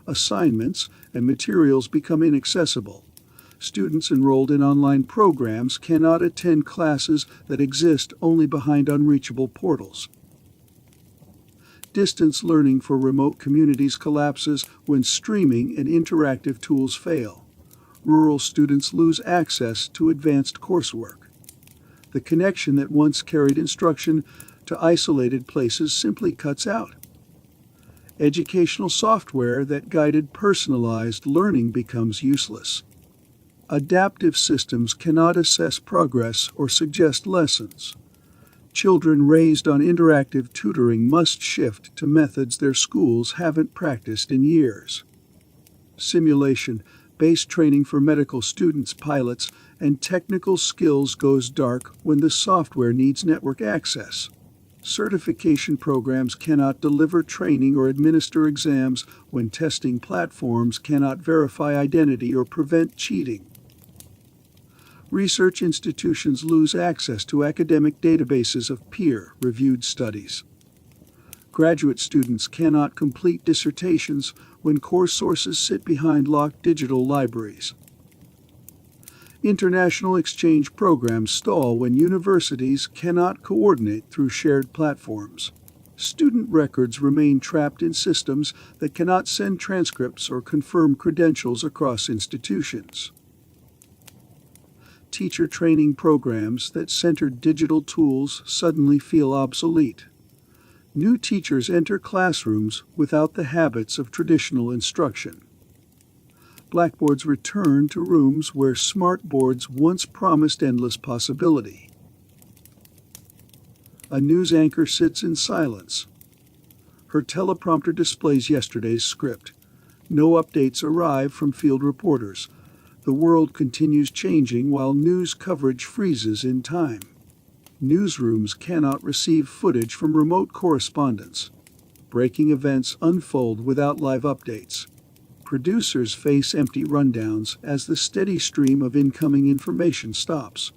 assignments, and materials become inaccessible. Students enrolled in online programs cannot attend classes that exist only behind unreachable portals. Distance learning for remote communities collapses when streaming and interactive tools fail. Rural students lose access to advanced coursework. The connection that once carried instruction to isolated places simply cuts out. Educational software that guided personalized learning becomes useless. Adaptive systems cannot assess progress or suggest lessons. Children raised on interactive tutoring must shift to methods their schools haven't practiced in years. Simulation-based training for medical students, pilots, and technical skills goes dark when the software needs network access. Certification programs cannot deliver training or administer exams when testing platforms cannot verify identity or prevent cheating. Research institutions lose access to academic databases of peer-reviewed studies. Graduate students cannot complete dissertations when core sources sit behind locked digital libraries. International exchange programs stall when universities cannot coordinate through shared platforms. Student records remain trapped in systems that cannot send transcripts or confirm credentials across institutions. Teacher training programs that centered digital tools suddenly feel obsolete. New teachers enter classrooms without the habits of traditional instruction. Blackboards return to rooms where smart boards once promised endless possibility. A news anchor sits in silence. Her teleprompter displays yesterday's script. No updates arrive from field reporters. The world continues changing while news coverage freezes in time. Newsrooms cannot receive footage from remote correspondents. Breaking events unfold without live updates. Producers face empty rundowns as the steady stream of incoming information stops.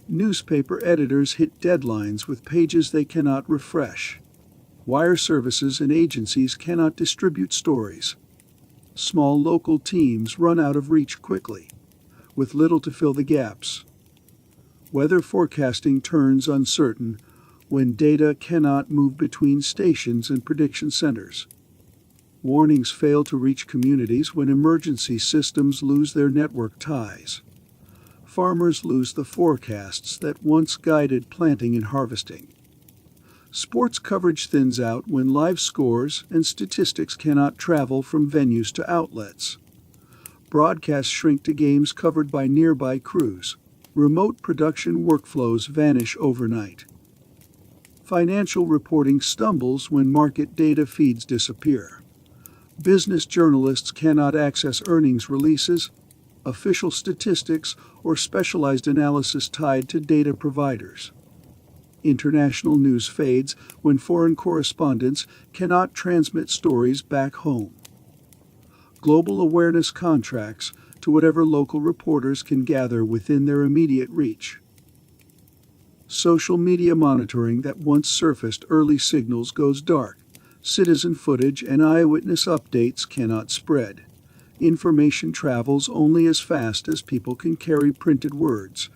Newspaper editors hit deadlines with pages they cannot refresh. Wire services and agencies cannot distribute stories. Small local teams run out of reach quickly, with little to fill the gaps. Weather forecasting turns uncertain when data cannot move between stations and prediction centers. Warnings fail to reach communities when emergency systems lose their network ties. Farmers lose the forecasts that once guided planting and harvesting. Sports coverage thins out when live scores and statistics cannot travel from venues to outlets. Broadcasts shrink to games covered by nearby crews. Remote production workflows vanish overnight. Financial reporting stumbles when market data feeds disappear. Business journalists cannot access earnings releases, official statistics, or specialized analysis tied to data providers. International news fades when foreign correspondents cannot transmit stories back home. Global awareness contracts to whatever local reporters can gather within their immediate reach. Social media monitoring that once surfaced early signals goes dark. Citizen footage and eyewitness updates cannot spread. Information travels only as fast as people can carry printed words.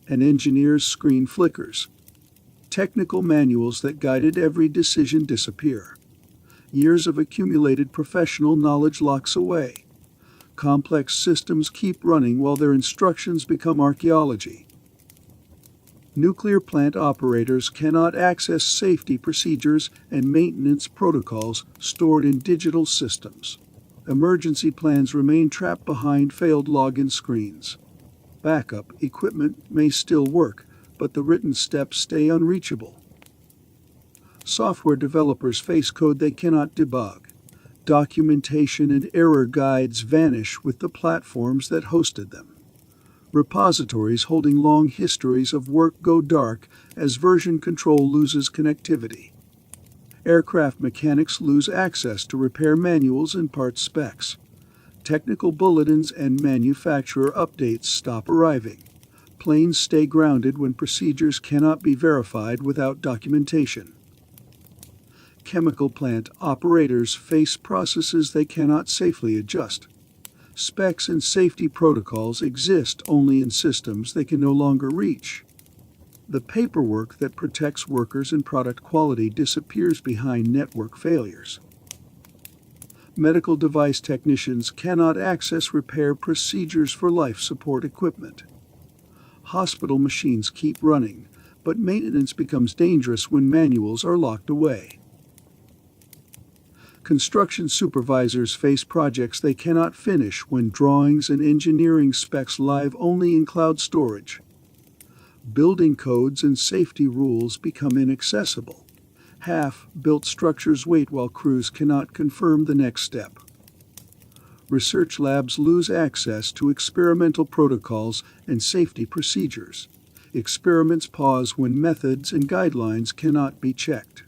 An engineer's screen flickers. Technical manuals that guided every decision disappear. Years of accumulated professional knowledge locks away. Complex systems keep running while their instructions become archaeology. Nuclear plant operators cannot access safety procedures and maintenance protocols stored in digital systems. Emergency plans remain trapped behind failed login screens. Backup equipment may still work, but the written steps stay unreachable. Software developers face code they cannot debug. Documentation and error guides vanish with the platforms that hosted them. Repositories holding long histories of work go dark as version control loses connectivity. Aircraft mechanics lose access to repair manuals and part specs. Technical bulletins and manufacturer updates stop arriving. Planes stay grounded when procedures cannot be verified without documentation. Chemical plant operators face processes they cannot safely adjust. Specs and safety protocols exist only in systems they can no longer reach. The paperwork that protects workers and product quality disappears behind network failures. Medical device technicians cannot access repair procedures for life support equipment. Hospital machines keep running, but maintenance becomes dangerous when manuals are locked away. Construction supervisors face projects they cannot finish when drawings and engineering specs live only in cloud storage. Building codes and safety rules become inaccessible. Half-built structures wait while crews cannot confirm the next step. Research labs lose access to experimental protocols and safety procedures. Experiments pause when methods and guidelines cannot be checked.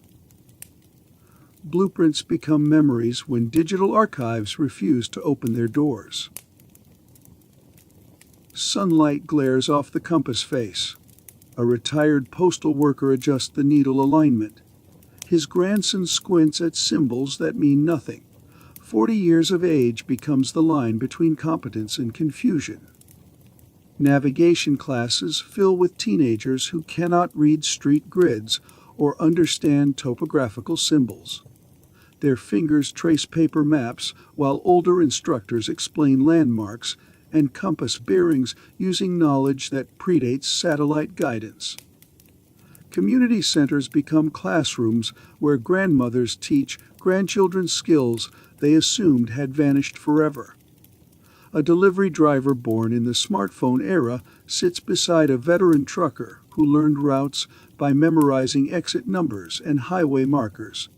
Blueprints become memories when digital archives refuse to open their doors. Sunlight glares off the compass face. A retired postal worker adjusts the needle alignment. His grandson squints at symbols that mean nothing. 40 years of age becomes the line between competence and confusion. Navigation classes fill with teenagers who cannot read street grids or understand topographical symbols. Their fingers trace paper maps while older instructors explain landmarks and compass bearings using knowledge that predates satellite guidance. Community centers become classrooms where grandmothers teach grandchildren skills they assumed had vanished forever. A delivery driver born in the smartphone era sits beside a veteran trucker who learned routes by memorizing exit numbers and highway markers.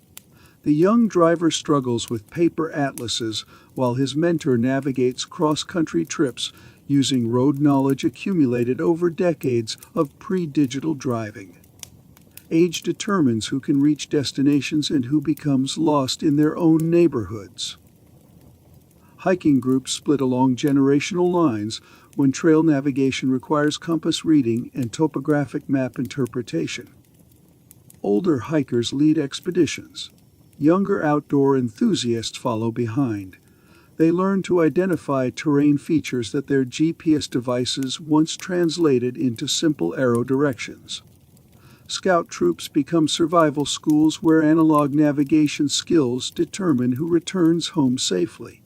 The young driver struggles with paper atlases while his mentor navigates cross-country trips using road knowledge accumulated over decades of pre-digital driving. Age determines who can reach destinations and who becomes lost in their own neighborhoods. Hiking groups split along generational lines when trail navigation requires compass reading and topographic map interpretation. Older hikers lead expeditions. Younger outdoor enthusiasts follow behind. They learn to identify terrain features that their GPS devices once translated into simple arrow directions. Scout troops become survival schools where analog navigation skills determine who returns home safely.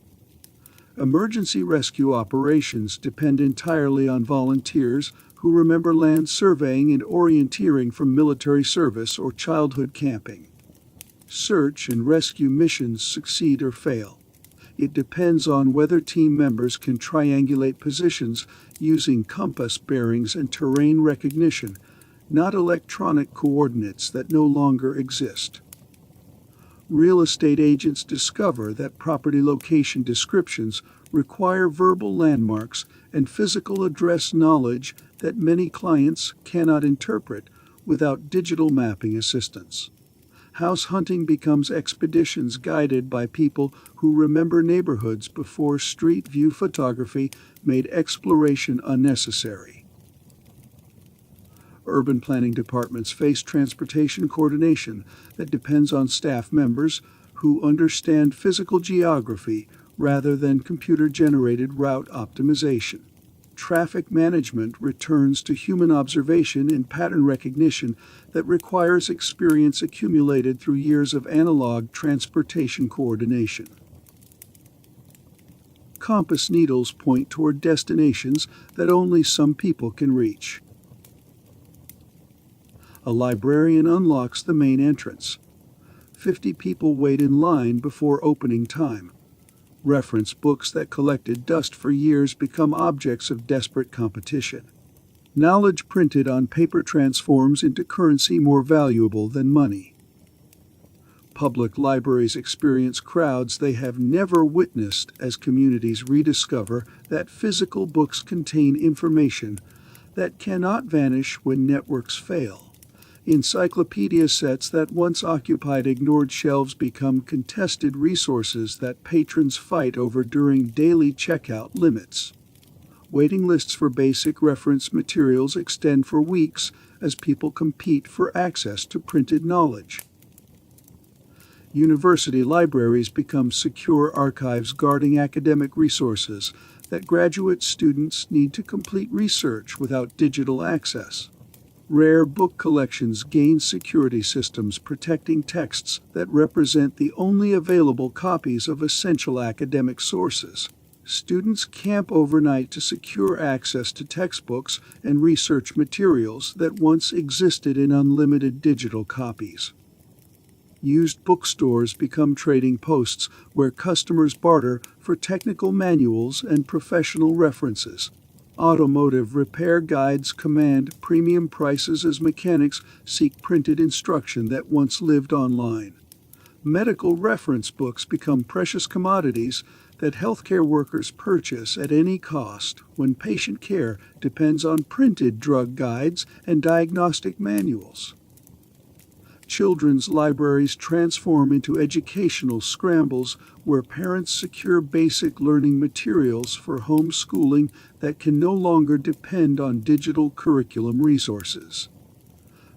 Emergency rescue operations depend entirely on volunteers who remember land surveying and orienteering from military service or childhood camping. Search and rescue missions succeed or fail. It depends on whether team members can triangulate positions using compass bearings and terrain recognition, not electronic coordinates that no longer exist. Real estate agents discover that property location descriptions require verbal landmarks and physical address knowledge that many clients cannot interpret without digital mapping assistance. House hunting becomes expeditions guided by people who remember neighborhoods before street view photography made exploration unnecessary. Urban planning departments face transportation coordination that depends on staff members who understand physical geography rather than computer-generated route optimization. Traffic management returns to human observation and pattern recognition that requires experience accumulated through years of analog transportation coordination. Compass needles point toward destinations that only some people can reach. A librarian unlocks the main entrance. 50 people wait in line before opening time. Reference books that collected dust for years become objects of desperate competition. Knowledge printed on paper transforms into currency more valuable than money. Public libraries experience crowds they have never witnessed as communities rediscover that physical books contain information that cannot vanish when networks fail. Encyclopedia sets that once occupied ignored shelves become contested resources that patrons fight over during daily checkout limits. Waiting lists for basic reference materials extend for weeks as people compete for access to printed knowledge. University libraries become secure archives guarding academic resources that graduate students need to complete research without digital access. Rare book collections gain security systems protecting texts that represent the only available copies of essential academic sources. Students camp overnight to secure access to textbooks and research materials that once existed in unlimited digital copies. Used bookstores become trading posts where customers barter for technical manuals and professional references. Automotive repair guides command premium prices as mechanics seek printed instruction that once lived online. Medical reference books become precious commodities that healthcare workers purchase at any cost when patient care depends on printed drug guides and diagnostic manuals. Children's libraries transform into educational scrambles where parents secure basic learning materials for homeschooling that can no longer depend on digital curriculum resources.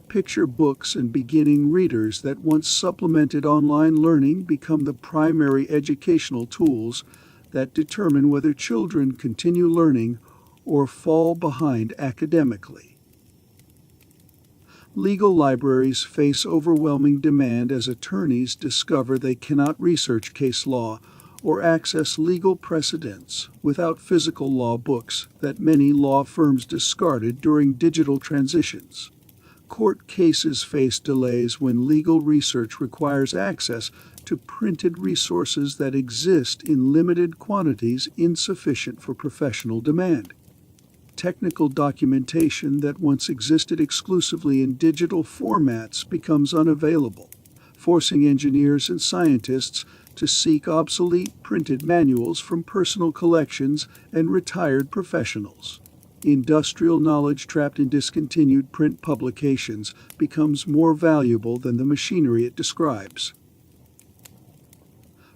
Picture books and beginning readers that once supplemented online learning become the primary educational tools that determine whether children continue learning or fall behind academically. Legal libraries face overwhelming demand as attorneys discover they cannot research case law or access legal precedents without physical law books that many law firms discarded during digital transitions. Court cases face delays when legal research requires access to printed resources that exist in limited quantities insufficient for professional demand. Technical documentation that once existed exclusively in digital formats becomes unavailable, forcing engineers and scientists to seek obsolete printed manuals from personal collections and retired professionals. Industrial knowledge trapped in discontinued print publications becomes more valuable than the machinery it describes.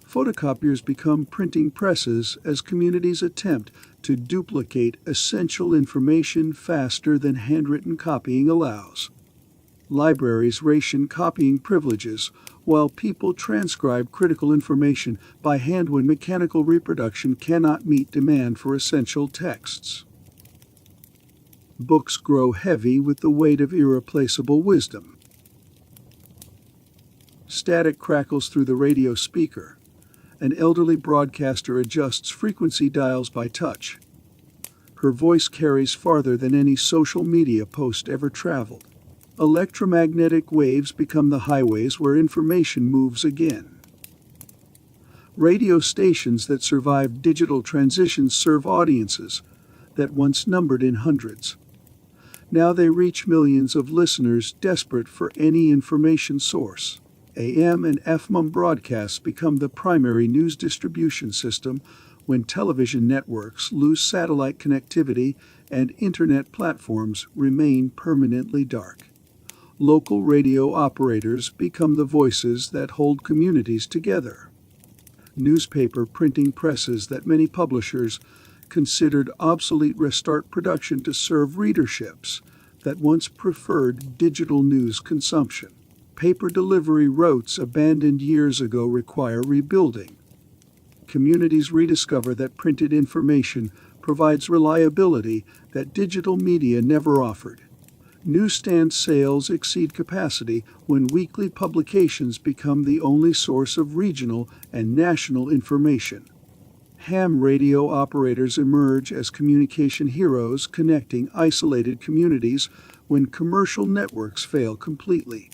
Photocopiers become printing presses as communities attempt to duplicate essential information faster than handwritten copying allows. Libraries ration copying privileges while people transcribe critical information by hand when mechanical reproduction cannot meet demand for essential texts. Books grow heavy with the weight of irreplaceable wisdom. Static crackles through the radio speaker. An elderly broadcaster adjusts frequency dials by touch. Her voice carries farther than any social media post ever traveled. Electromagnetic waves become the highways where information moves again. Radio stations that survive digital transitions serve audiences that once numbered in hundreds. Now they reach millions of listeners desperate for any information source. AM and FM broadcasts become the primary news distribution system when television networks lose satellite connectivity and internet platforms remain permanently dark. Local radio operators become the voices that hold communities together. Newspaper printing presses that many publishers considered obsolete restart production to serve readerships that once preferred digital news consumption. Paper delivery routes abandoned years ago require rebuilding. Communities rediscover that printed information provides reliability that digital media never offered. Newsstand sales exceed capacity when weekly publications become the only source of regional and national information. Ham radio operators emerge as communication heroes connecting isolated communities when commercial networks fail completely.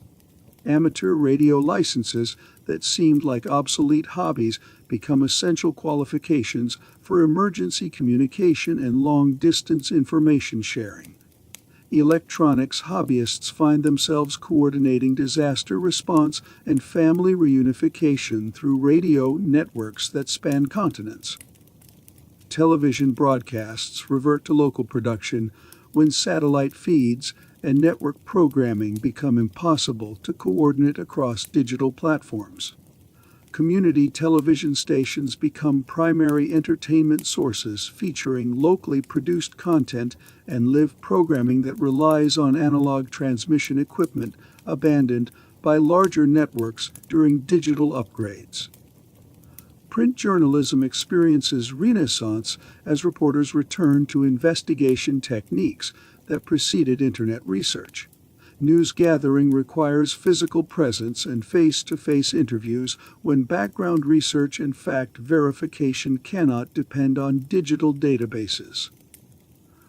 Amateur radio licenses that seemed like obsolete hobbies become essential qualifications for emergency communication and long-distance information sharing. Electronics hobbyists find themselves coordinating disaster response and family reunification through radio networks that span continents. Television broadcasts revert to local production when satellite feeds and network programming become impossible to coordinate across digital platforms. Community television stations become primary entertainment sources featuring locally produced content and live programming that relies on analog transmission equipment abandoned by larger networks during digital upgrades. Print journalism experiences renaissance as reporters return to investigation techniques that preceded Internet research. News gathering requires physical presence and face-to-face interviews when background research and fact verification cannot depend on digital databases.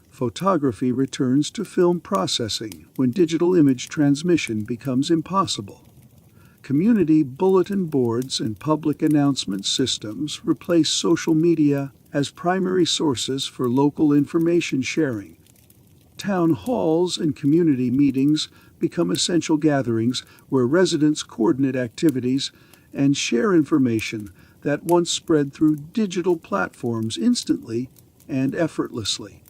Photography returns to film processing when digital image transmission becomes impossible. Community bulletin boards and public announcement systems replace social media as primary sources for local information sharing. Town halls and community meetings become essential gatherings where residents coordinate activities and share information that once spread through digital platforms instantly and effortlessly.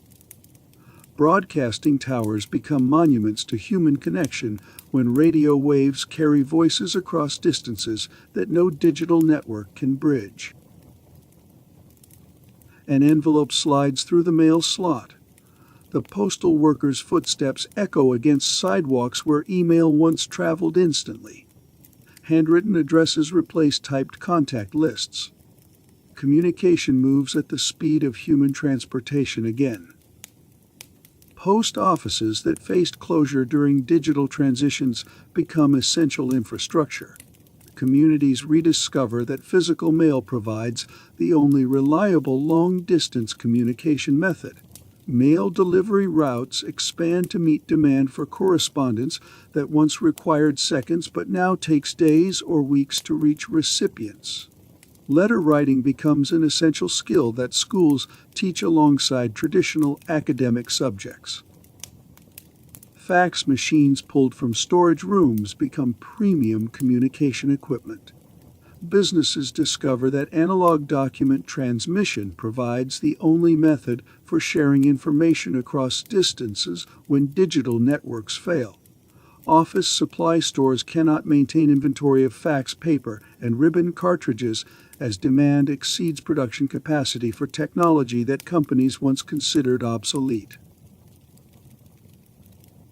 Broadcasting towers become monuments to human connection when radio waves carry voices across distances that no digital network can bridge. An envelope slides through the mail slot. The postal worker's footsteps echo against sidewalks where email once traveled instantly. Handwritten addresses replace typed contact lists. Communication moves at the speed of human transportation again. Post offices that faced closure during digital transitions become essential infrastructure. Communities rediscover that physical mail provides the only reliable long-distance communication method. Mail delivery routes expand to meet demand for correspondence that once required seconds but now takes days or weeks to reach recipients. Letter writing becomes an essential skill that schools teach alongside traditional academic subjects. Fax machines pulled from storage rooms become premium communication equipment. Businesses discover that analog document transmission provides the only method for sharing information across distances when digital networks fail. Office supply stores cannot maintain inventory of fax paper and ribbon cartridges as demand exceeds production capacity for technology that companies once considered obsolete.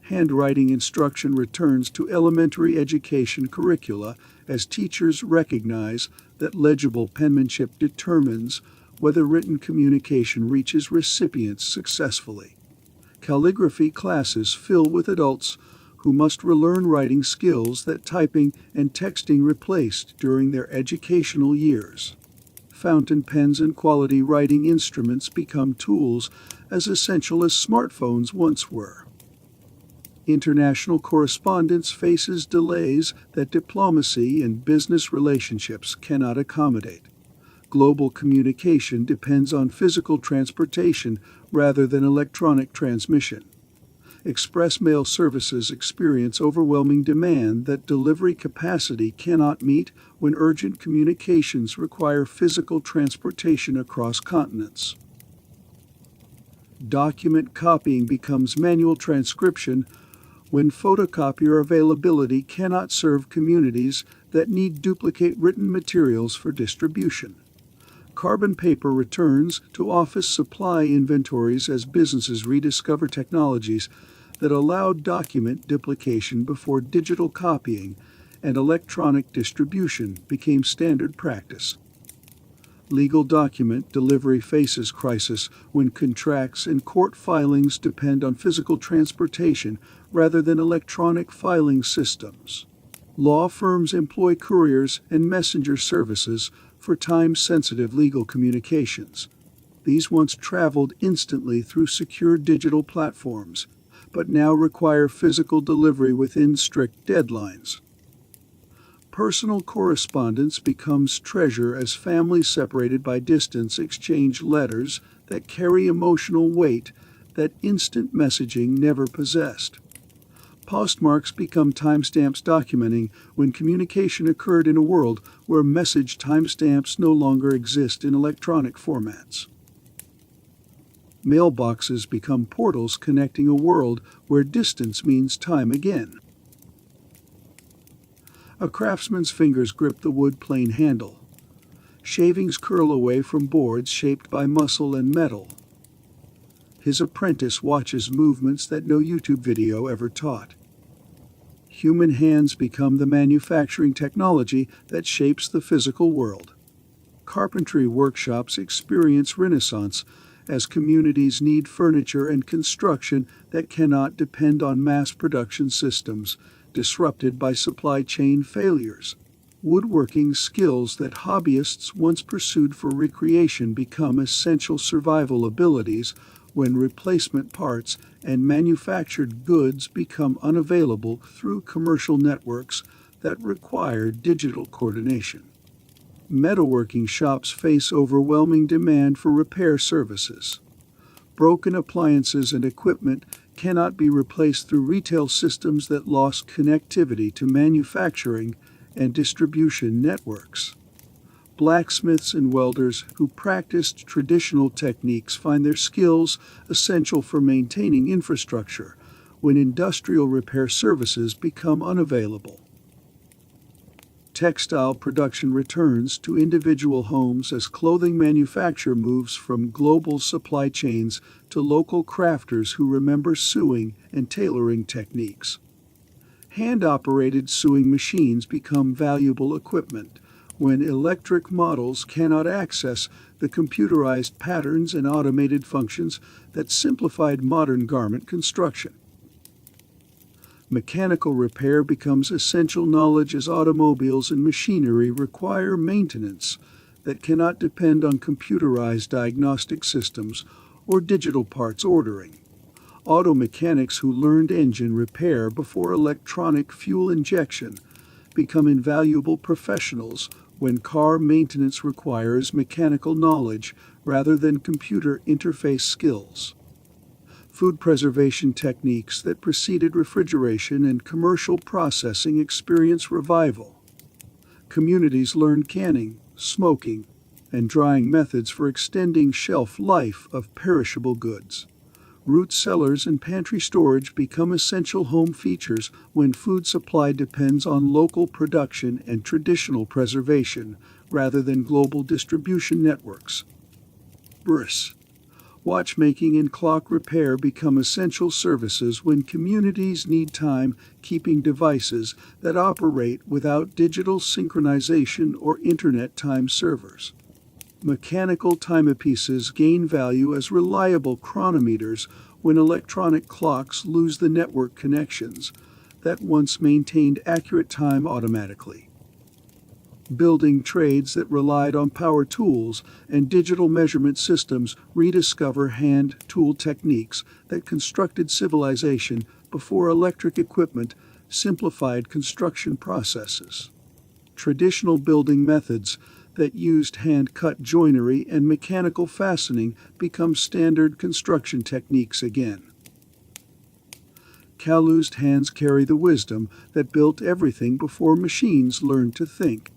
Handwriting instruction returns to elementary education curricula as teachers recognize that legible penmanship determines whether written communication reaches recipients successfully. Calligraphy classes fill with adults who must relearn writing skills that typing and texting replaced during their educational years. Fountain pens and quality writing instruments become tools as essential as smartphones once were. International correspondence faces delays that diplomacy and business relationships cannot accommodate. Global communication depends on physical transportation rather than electronic transmission. Express mail services experience overwhelming demand that delivery capacity cannot meet when urgent communications require physical transportation across continents. Document copying becomes manual transcription when photocopier availability cannot serve communities that need duplicate written materials for distribution. Carbon paper returns to office supply inventories as businesses rediscover technologies that allowed document duplication before digital copying and electronic distribution became standard practice. Legal document delivery faces crisis when contracts and court filings depend on physical transportation rather than electronic filing systems. Law firms employ couriers and messenger services for time-sensitive legal communications. These once traveled instantly through secure digital platforms, but now require physical delivery within strict deadlines. Personal correspondence becomes treasure as families separated by distance exchange letters that carry emotional weight that instant messaging never possessed. Postmarks become timestamps documenting when communication occurred in a world where message timestamps no longer exist in electronic formats. Mailboxes become portals connecting a world where distance means time again. A craftsman's fingers grip the wood plane handle. Shavings curl away from boards shaped by muscle and metal. His apprentice watches movements that no YouTube video ever taught. Human hands become the manufacturing technology that shapes the physical world. Carpentry workshops experience renaissance as communities need furniture and construction that cannot depend on mass production systems disrupted by supply chain failures. Woodworking skills that hobbyists once pursued for recreation become essential survival abilities when replacement parts and manufactured goods become unavailable through commercial networks that require digital coordination. Metalworking shops face overwhelming demand for repair services. Broken appliances and equipment cannot be replaced through retail systems that lost connectivity to manufacturing and distribution networks. Blacksmiths and welders who practiced traditional techniques find their skills essential for maintaining infrastructure when industrial repair services become unavailable. Textile production returns to individual homes as clothing manufacture moves from global supply chains to local crafters who remember sewing and tailoring techniques. Hand-operated sewing machines become valuable equipment when electric models cannot access the computerized patterns and automated functions that simplified modern garment construction. Mechanical repair becomes essential knowledge as automobiles and machinery require maintenance that cannot depend on computerized diagnostic systems or digital parts ordering. Auto mechanics who learned engine repair before electronic fuel injection become invaluable professionals when car maintenance requires mechanical knowledge rather than computer interface skills. Food preservation techniques that preceded refrigeration and commercial processing experience revival. Communities learn canning, smoking, and drying methods for extending shelf life of perishable goods. Root cellars and pantry storage become essential home features when food supply depends on local production and traditional preservation rather than global distribution networks. Bris. Watchmaking and clock repair become essential services when communities need time keeping devices that operate without digital synchronization or internet time servers. Mechanical timepieces gain value as reliable chronometers when electronic clocks lose the network connections that once maintained accurate time automatically. Building trades that relied on power tools and digital measurement systems rediscover hand tool techniques that constructed civilization before electric equipment simplified construction processes. Traditional building methods that used hand-cut joinery and mechanical fastening become standard construction techniques again. Calloused hands carry the wisdom that built everything before machines learned to think.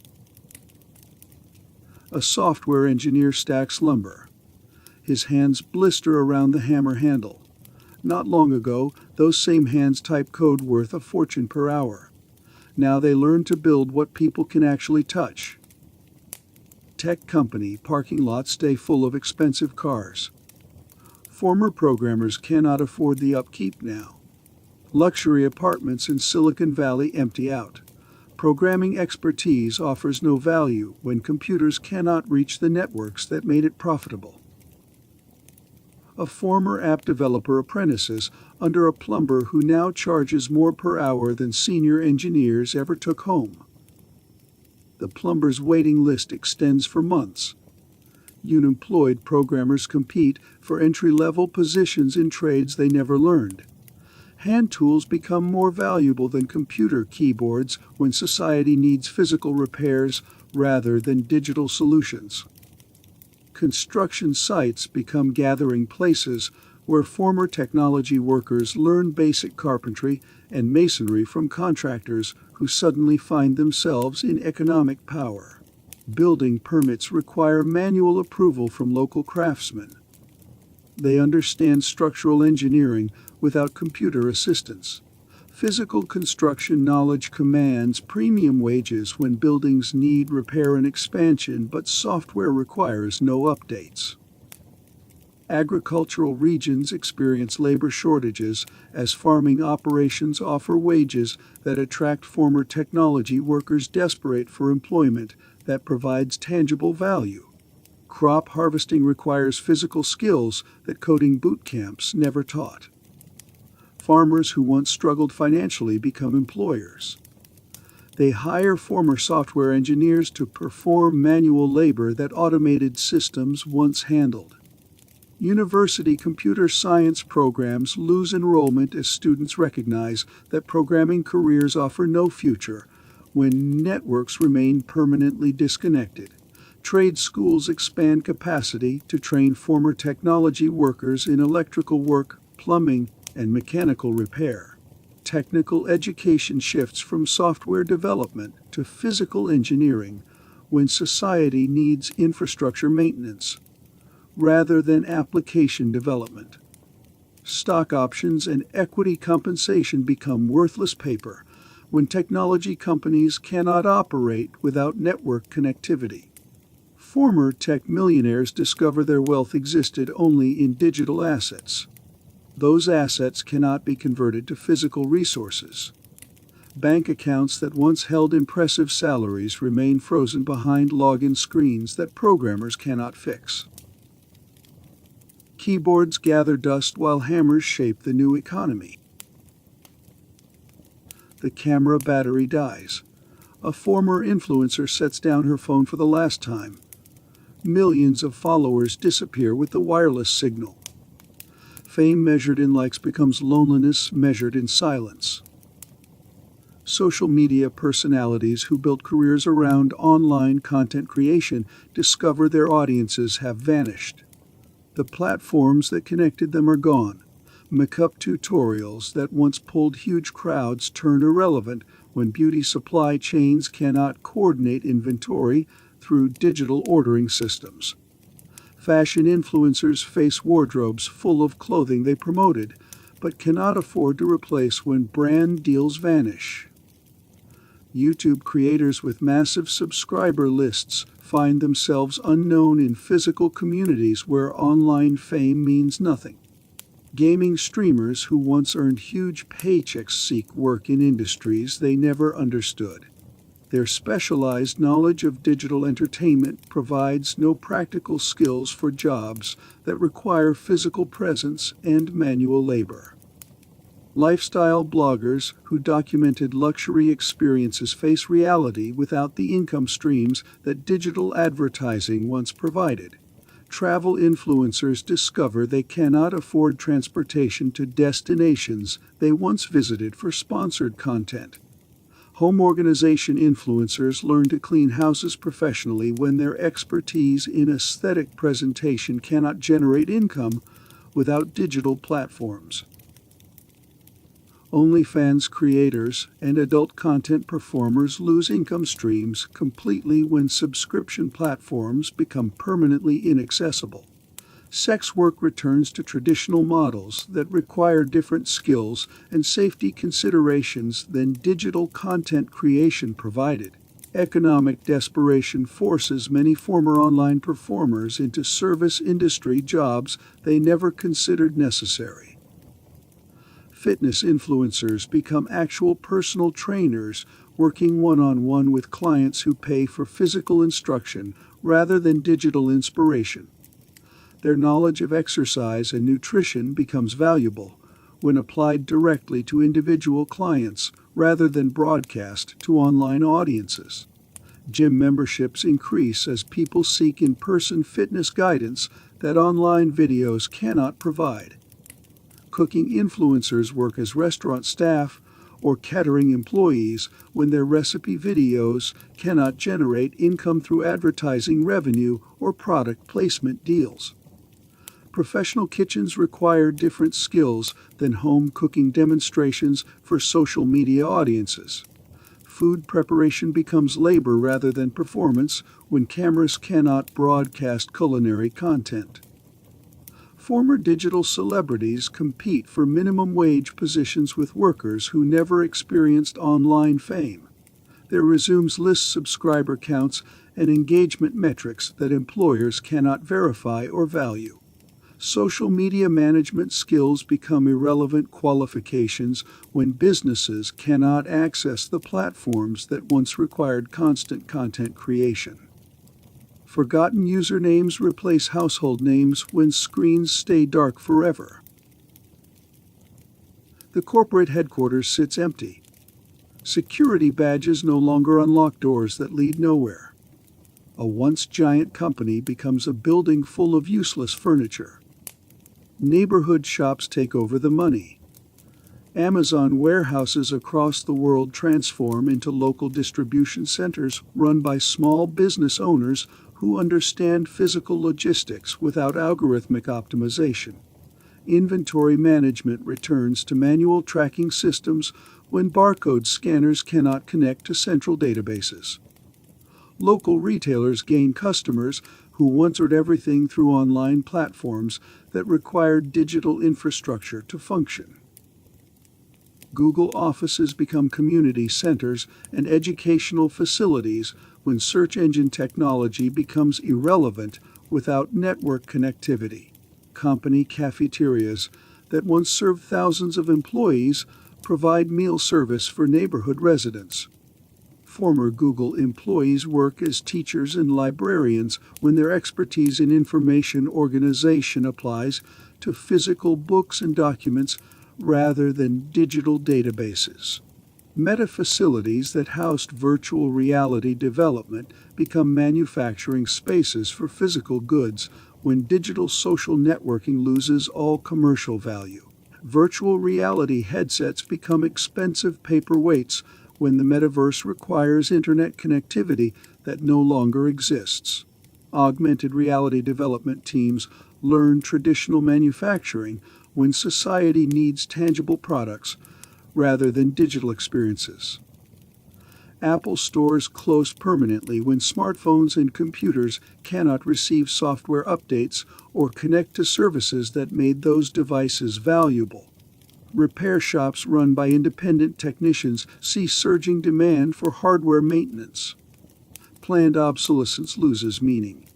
A software engineer stacks lumber. His hands blister around the hammer handle. Not long ago, those same hands typed code worth a fortune per hour. Now they learn to build what people can actually touch. Tech company parking lots stay full of expensive cars. Former programmers cannot afford the upkeep now. Luxury apartments in Silicon Valley empty out. Programming expertise offers no value when computers cannot reach the networks that made it profitable. A former app developer apprentices under a plumber who now charges more per hour than senior engineers ever took home. The plumber's waiting list extends for months. Unemployed programmers compete for entry-level positions in trades they never learned. Hand tools become more valuable than computer keyboards when society needs physical repairs rather than digital solutions. Construction sites become gathering places where former technology workers learn basic carpentry and masonry from contractors who suddenly find themselves in economic power. Building permits require manual approval from local craftsmen. They understand structural engineering without computer assistance. Physical construction knowledge commands premium wages when buildings need repair and expansion, but software requires no updates. Agricultural regions experience labor shortages as farming operations offer wages that attract former technology workers desperate for employment that provides tangible value. Crop harvesting requires physical skills that coding boot camps never taught. Farmers who once struggled financially become employers. They hire former software engineers to perform manual labor that automated systems once handled. University computer science programs lose enrollment as students recognize that programming careers offer no future when networks remain permanently disconnected. Trade schools expand capacity to train former technology workers in electrical work, plumbing, and mechanical repair. Technical education shifts from software development to physical engineering when society needs infrastructure maintenance rather than application development. Stock options and equity compensation become worthless paper when technology companies cannot operate without network connectivity. Former tech millionaires discover their wealth existed only in digital assets. Those assets cannot be converted to physical resources. Bank accounts that once held impressive salaries remain frozen behind login screens that programmers cannot fix. Keyboards gather dust while hammers shape the new economy. The camera battery dies. A former influencer sets down her phone for the last time. Millions of followers disappear with the wireless signal. Fame measured in likes becomes loneliness measured in silence. Social media personalities who built careers around online content creation discover their audiences have vanished. The platforms that connected them are gone. Makeup tutorials that once pulled huge crowds turn irrelevant when beauty supply chains cannot coordinate inventory through digital ordering systems. Fashion influencers face wardrobes full of clothing they promoted, but cannot afford to replace when brand deals vanish. YouTube creators with massive subscriber lists find themselves unknown in physical communities where online fame means nothing. Gaming streamers who once earned huge paychecks seek work in industries they never understood. Their specialized knowledge of digital entertainment provides no practical skills for jobs that require physical presence and manual labor. Lifestyle bloggers who documented luxury experiences face reality without the income streams that digital advertising once provided. Travel influencers discover they cannot afford transportation to destinations they once visited for sponsored content. Home organization influencers learn to clean houses professionally when their expertise in aesthetic presentation cannot generate income without digital platforms. OnlyFans creators and adult content performers lose income streams completely when subscription platforms become permanently inaccessible. Sex work returns to traditional models that require different skills and safety considerations than digital content creation provided. Economic desperation forces many former online performers into service industry jobs they never considered necessary. Fitness influencers become actual personal trainers, working one-on-one with clients who pay for physical instruction rather than digital inspiration. Their knowledge of exercise and nutrition becomes valuable when applied directly to individual clients rather than broadcast to online audiences. Gym memberships increase as people seek in-person fitness guidance that online videos cannot provide. Cooking influencers work as restaurant staff or catering employees when their recipe videos cannot generate income through advertising revenue or product placement deals. Professional kitchens require different skills than home cooking demonstrations for social media audiences. Food preparation becomes labor rather than performance when cameras cannot broadcast culinary content. Former digital celebrities compete for minimum wage positions with workers who never experienced online fame. There resumes list subscriber counts and engagement metrics that employers cannot verify or value. Social media management skills become irrelevant qualifications when businesses cannot access the platforms that once required constant content creation. Forgotten usernames replace household names when screens stay dark forever. The corporate headquarters sits empty. Security badges no longer unlock doors that lead nowhere. A once giant company becomes a building full of useless furniture. Neighborhood shops take over the money. Amazon warehouses across the world transform into local distribution centers run by small business owners who understand physical logistics without algorithmic optimization. Inventory management returns to manual tracking systems when barcode scanners cannot connect to central databases. Local retailers gain customers who once ordered everything through online platforms that required digital infrastructure to function. Google offices become community centers and educational facilities when search engine technology becomes irrelevant without network connectivity. Company cafeterias that once served thousands of employees provide meal service for neighborhood residents. Former Google employees work as teachers and librarians when their expertise in information organization applies to physical books and documents rather than digital databases. Meta facilities that housed virtual reality development become manufacturing spaces for physical goods when digital social networking loses all commercial value. Virtual reality headsets become expensive paperweights when the metaverse requires internet connectivity that no longer exists. Augmented reality development teams learn traditional manufacturing when society needs tangible products rather than digital experiences. Apple stores close permanently when smartphones and computers cannot receive software updates or connect to services that made those devices valuable. Repair shops run by independent technicians see surging demand for hardware maintenance. Planned obsolescence loses meaning.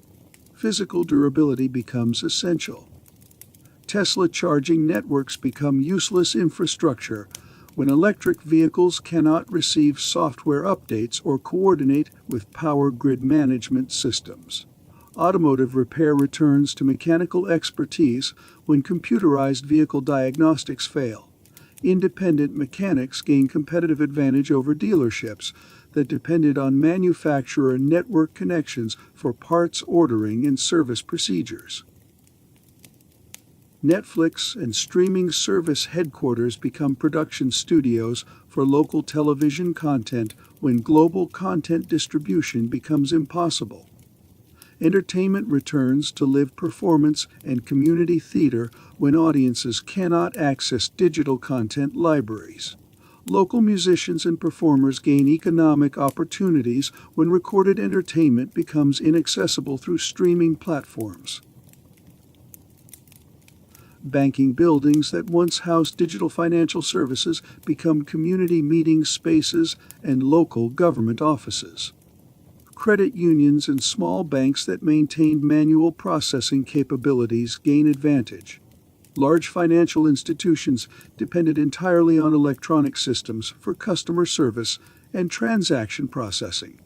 Physical durability becomes essential. Tesla charging networks become useless infrastructure when electric vehicles cannot receive software updates or coordinate with power grid management systems. Automotive repair returns to mechanical expertise when computerized vehicle diagnostics fail. Independent mechanics gain competitive advantage over dealerships that depended on manufacturer and network connections for parts ordering and service procedures. Netflix and streaming service headquarters become production studios for local television content when global content distribution becomes impossible. Entertainment returns to live performance and community theater when audiences cannot access digital content libraries. Local musicians and performers gain economic opportunities when recorded entertainment becomes inaccessible through streaming platforms. Banking buildings that once housed digital financial services become community meeting spaces and local government offices. Credit unions and small banks that maintained manual processing capabilities gain advantage. Large financial institutions depended entirely on electronic systems for customer service and transaction processing.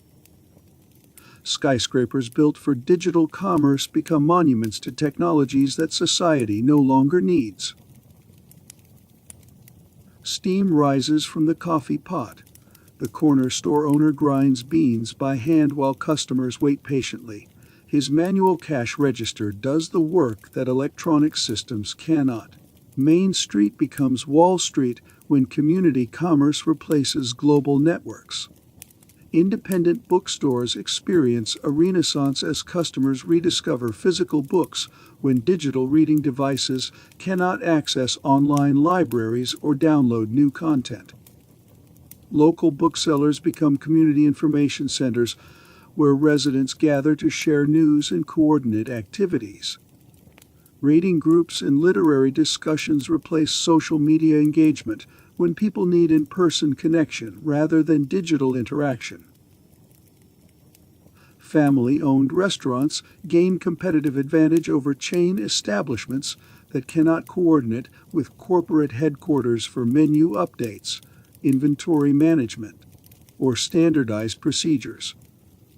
Skyscrapers built for digital commerce become monuments to technologies that society no longer needs. Steam rises from the coffee pot. The corner store owner grinds beans by hand while customers wait patiently. His manual cash register does the work that electronic systems cannot. Main Street becomes Wall Street when community commerce replaces global networks. Independent bookstores experience a renaissance as customers rediscover physical books when digital reading devices cannot access online libraries or download new content. Local booksellers become community information centers where residents gather to share news and coordinate activities. Reading groups and literary discussions replace social media engagement when people need in-person connection rather than digital interaction. Family-owned restaurants gain competitive advantage over chain establishments that cannot coordinate with corporate headquarters for menu updates, inventory management, or standardized procedures.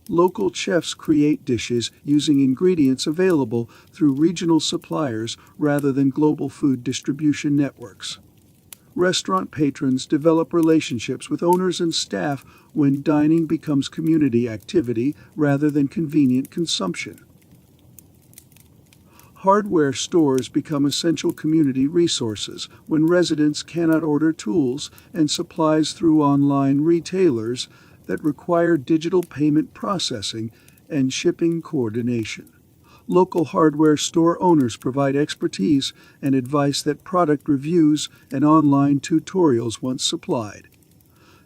Local chefs create dishes using ingredients available through regional suppliers rather than global food distribution networks. Restaurant patrons develop relationships with owners and staff when dining becomes community activity rather than convenient consumption. Hardware stores become essential community resources when residents cannot order tools and supplies through online retailers that require digital payment processing and shipping coordination. Local hardware store owners provide expertise and advice that product reviews and online tutorials once supplied.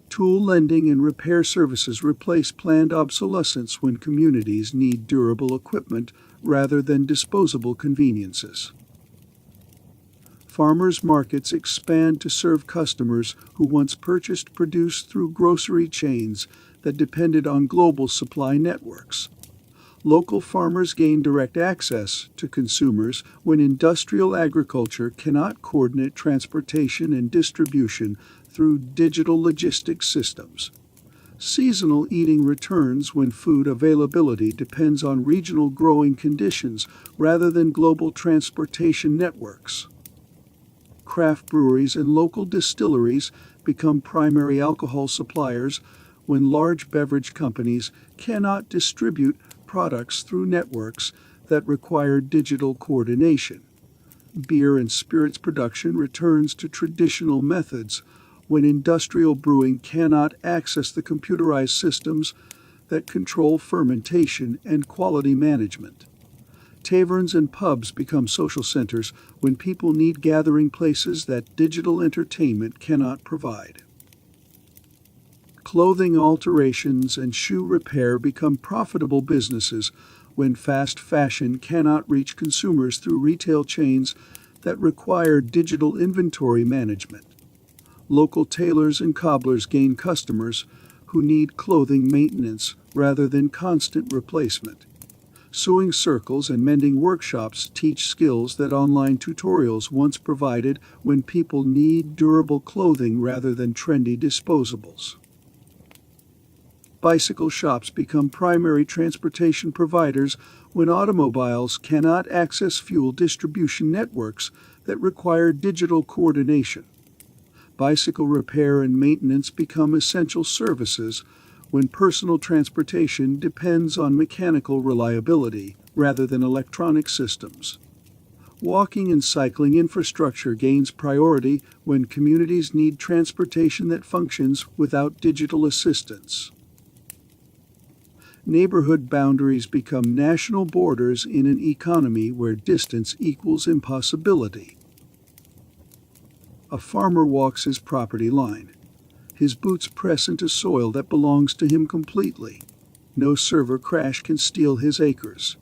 Tool lending and repair services replace planned obsolescence when communities need durable equipment rather than disposable conveniences. Farmers' markets expand to serve customers who once purchased produce through grocery chains that depended on global supply networks. Local farmers gain direct access to consumers when industrial agriculture cannot coordinate transportation and distribution through digital logistics systems. Seasonal eating returns when food availability depends on regional growing conditions rather than global transportation networks. Craft breweries and local distilleries become primary alcohol suppliers when large beverage companies cannot distribute products through networks that require digital coordination. Beer and spirits production returns to traditional methods when industrial brewing cannot access the computerized systems that control fermentation and quality management. Taverns and pubs become social centers when people need gathering places that digital entertainment cannot provide. Clothing alterations and shoe repair become profitable businesses when fast fashion cannot reach consumers through retail chains that require digital inventory management. Local tailors and cobblers gain customers who need clothing maintenance rather than constant replacement. Sewing circles and mending workshops teach skills that online tutorials once provided when people need durable clothing rather than trendy disposables. Bicycle shops become primary transportation providers when automobiles cannot access fuel distribution networks that require digital coordination. Bicycle repair and maintenance become essential services when personal transportation depends on mechanical reliability rather than electronic systems. Walking and cycling infrastructure gains priority when communities need transportation that functions without digital assistance. Neighborhood boundaries become national borders in an economy where distance equals impossibility. A farmer walks his property line. His boots press into soil that belongs to him completely. No server crash can steal his acres.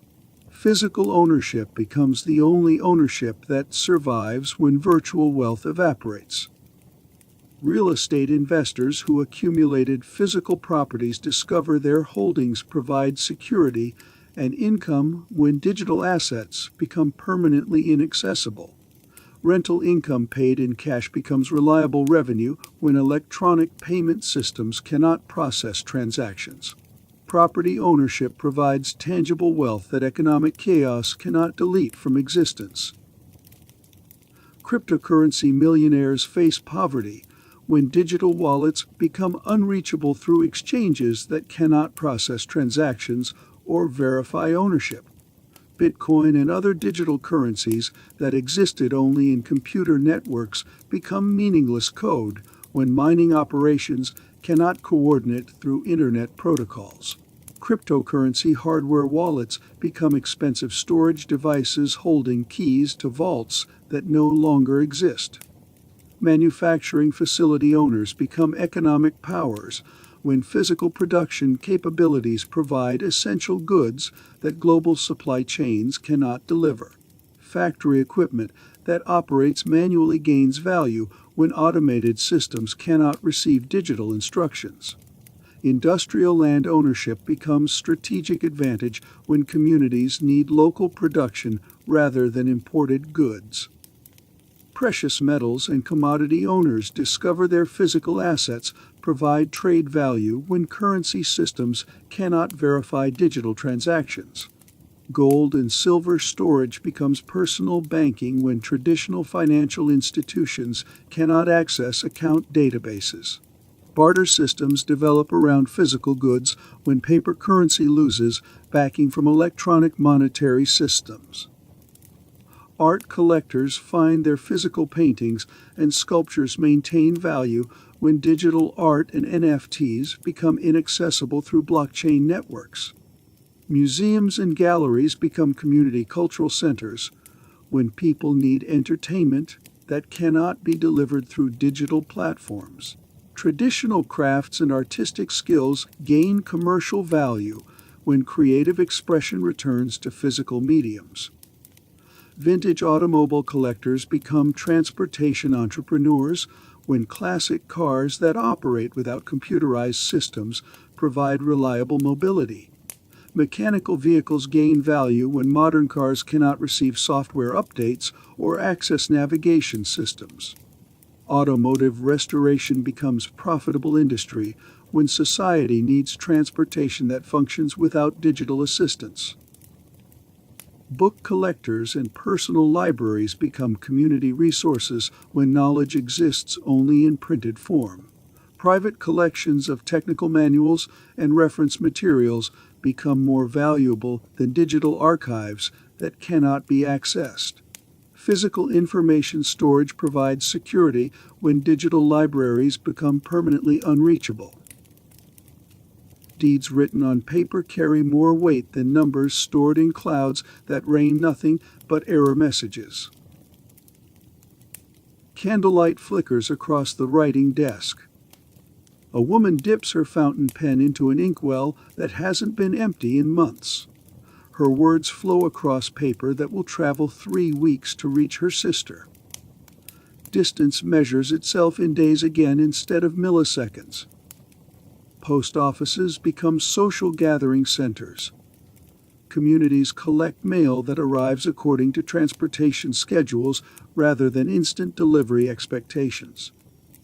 Physical ownership becomes the only ownership that survives when virtual wealth evaporates. Real estate investors who accumulated physical properties discover their holdings provide security and income when digital assets become permanently inaccessible. Rental income paid in cash becomes reliable revenue when electronic payment systems cannot process transactions. Property ownership provides tangible wealth that economic chaos cannot delete from existence. Cryptocurrency millionaires face poverty when digital wallets become unreachable through exchanges that cannot process transactions or verify ownership. Bitcoin and other digital currencies that existed only in computer networks become meaningless code when mining operations cannot coordinate through internet protocols. Cryptocurrency hardware wallets become expensive storage devices holding keys to vaults that no longer exist. Manufacturing facility owners become economic powers when physical production capabilities provide essential goods that global supply chains cannot deliver. Factory equipment that operates manually gains value when automated systems cannot receive digital instructions. Industrial land ownership becomes strategic advantage when communities need local production rather than imported goods. Precious metals and commodity owners discover their physical assets provide trade value when currency systems cannot verify digital transactions. Gold and silver storage becomes personal banking when traditional financial institutions cannot access account databases. Barter systems develop around physical goods when paper currency loses backing from electronic monetary systems. Art collectors find their physical paintings and sculptures maintain value when digital art and NFTs become inaccessible through blockchain networks. Museums and galleries become community cultural centers when people need entertainment that cannot be delivered through digital platforms. Traditional crafts and artistic skills gain commercial value when creative expression returns to physical mediums. Vintage automobile collectors become transportation entrepreneurs when classic cars that operate without computerized systems provide reliable mobility. Mechanical vehicles gain value when modern cars cannot receive software updates or access navigation systems. Automotive restoration becomes profitable industry when society needs transportation that functions without digital assistance. Book collectors and personal libraries become community resources when knowledge exists only in printed form. Private collections of technical manuals and reference materials become more valuable than digital archives that cannot be accessed. Physical information storage provides security when digital libraries become permanently unreachable. Deeds written on paper carry more weight than numbers stored in clouds that rain nothing but error messages. Candlelight flickers across the writing desk. A woman dips her fountain pen into an inkwell that hasn't been empty in months. Her words flow across paper that will travel 3 weeks to reach her sister. Distance measures itself in days again instead of milliseconds. Post offices become social gathering centers. Communities collect mail that arrives according to transportation schedules rather than instant delivery expectations.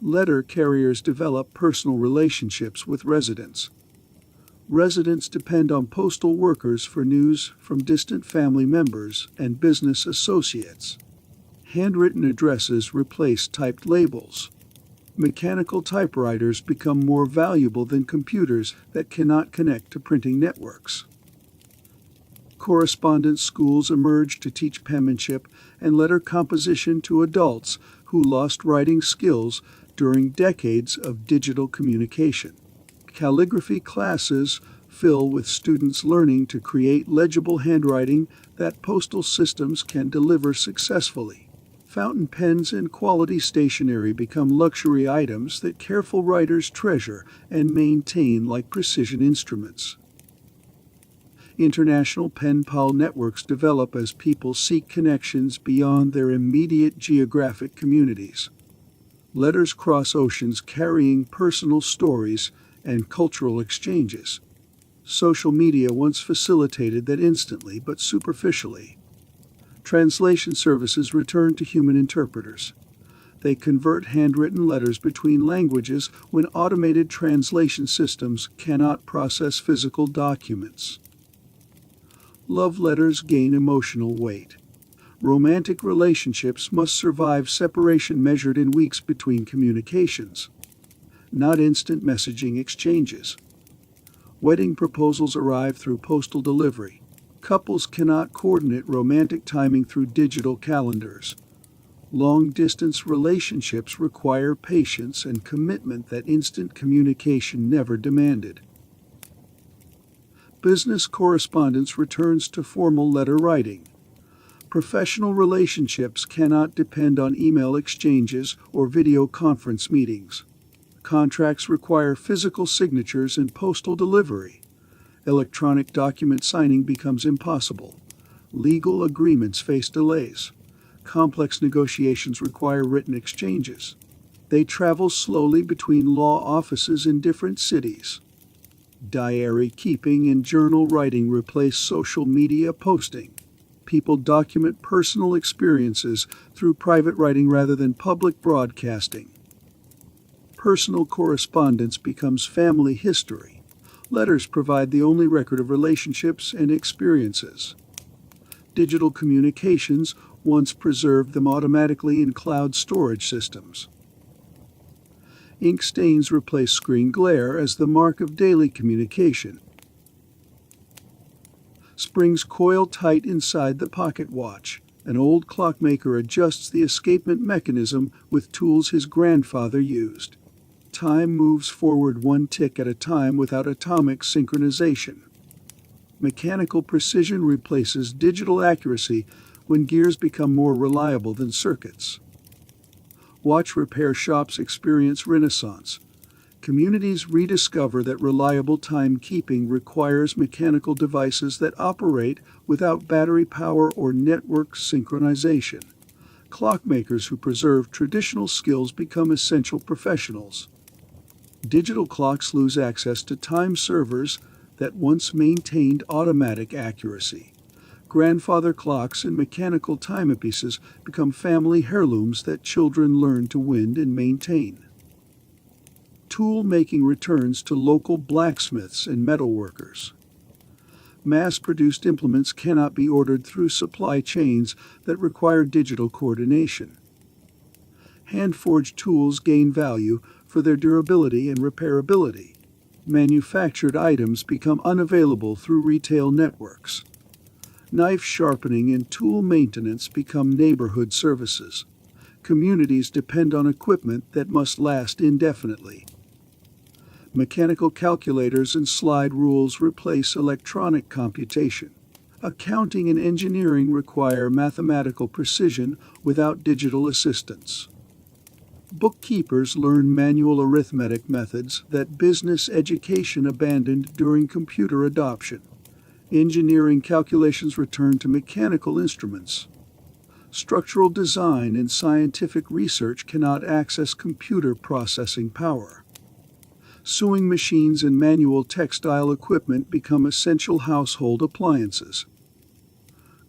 Letter carriers develop personal relationships with residents. Residents depend on postal workers for news from distant family members and business associates. Handwritten addresses replace typed labels. Mechanical typewriters become more valuable than computers that cannot connect to printing networks. Correspondence schools emerge to teach penmanship and letter composition to adults who lost writing skills during decades of digital communication. Calligraphy classes fill with students learning to create legible handwriting that postal systems can deliver successfully. Fountain pens and quality stationery become luxury items that careful writers treasure and maintain like precision instruments. International pen pal networks develop as people seek connections beyond their immediate geographic communities. Letters cross oceans carrying personal stories and cultural exchanges. Social media once facilitated that instantly but superficially. Translation services return to human interpreters. They convert handwritten letters between languages when automated translation systems cannot process physical documents. Love letters gain emotional weight. Romantic relationships must survive separation measured in weeks between communications, not instant messaging exchanges. Wedding proposals arrive through postal delivery. Couples cannot coordinate romantic timing through digital calendars. Long-distance relationships require patience and commitment that instant communication never demanded. Business correspondence returns to formal letter writing. Professional relationships cannot depend on email exchanges or video conference meetings. Contracts require physical signatures and postal delivery. Electronic document signing becomes impossible. Legal agreements face delays. Complex negotiations require written exchanges. They travel slowly between law offices in different cities. Diary keeping and journal writing replace social media posting. People document personal experiences through private writing rather than public broadcasting. Personal correspondence becomes family history. Letters provide the only record of relationships and experiences. Digital communications once preserved them automatically in cloud storage systems. Ink stains replace screen glare as the mark of daily communication. Springs coil tight inside the pocket watch. An old clockmaker adjusts the escapement mechanism with tools his grandfather used. Time moves forward one tick at a time without atomic synchronization. Mechanical precision replaces digital accuracy when gears become more reliable than circuits. Watch repair shops experience renaissance. Communities rediscover that reliable timekeeping requires mechanical devices that operate without battery power or network synchronization. Clockmakers who preserve traditional skills become essential professionals. Digital clocks lose access to time servers that once maintained automatic accuracy. Grandfather clocks and mechanical timepieces become family heirlooms that children learn to wind and maintain. Tool making returns to local blacksmiths and metalworkers. Mass-produced implements cannot be ordered through supply chains that require digital coordination. Hand-forged tools gain value for their durability and repairability. Manufactured items become unavailable through retail networks. Knife sharpening and tool maintenance become neighborhood services. Communities depend on equipment that must last indefinitely. Mechanical calculators and slide rules replace electronic computation. Accounting and engineering require mathematical precision without digital assistance. Bookkeepers learn manual arithmetic methods that business education abandoned during computer adoption. Engineering calculations return to mechanical instruments. Structural design and scientific research cannot access computer processing power. Sewing machines and manual textile equipment become essential household appliances.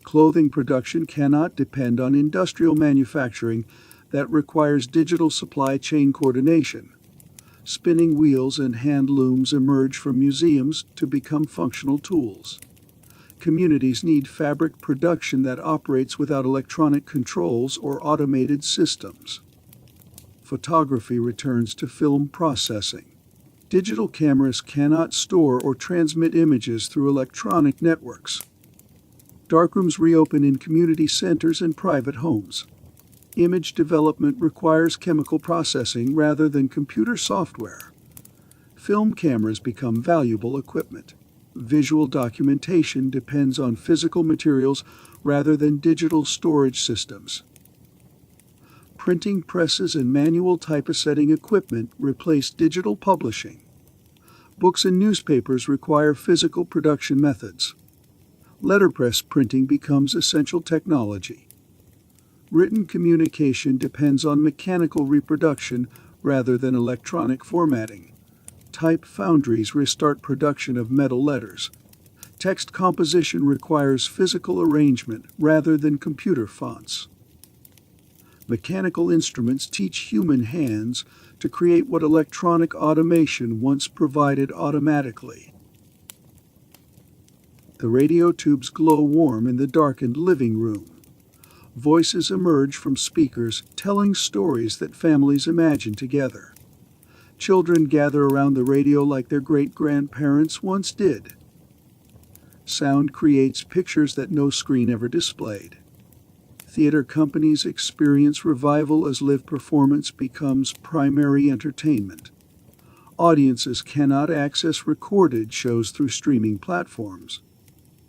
Clothing production cannot depend on industrial manufacturing that requires digital supply chain coordination. Spinning wheels and hand looms emerge from museums to become functional tools. Communities need fabric production that operates without electronic controls or automated systems. Photography returns to film processing. Digital cameras cannot store or transmit images through electronic networks. Darkrooms reopen in community centers and private homes. Image development requires chemical processing rather than computer software. Film cameras become valuable equipment. Visual documentation depends on physical materials rather than digital storage systems. Printing presses and manual typesetting equipment replace digital publishing. Books and newspapers require physical production methods. Letterpress printing becomes essential technology. Written communication depends on mechanical reproduction rather than electronic formatting. Type foundries restart production of metal letters. Text composition requires physical arrangement rather than computer fonts. Mechanical instruments teach human hands to create what electronic automation once provided automatically. The radio tubes glow warm in the darkened living room. Voices emerge from speakers telling stories that families imagine together. Children gather around the radio like their great-grandparents once did. Sound creates pictures that no screen ever displayed. Theater companies experience revival as live performance becomes primary entertainment. Audiences cannot access recorded shows through streaming platforms.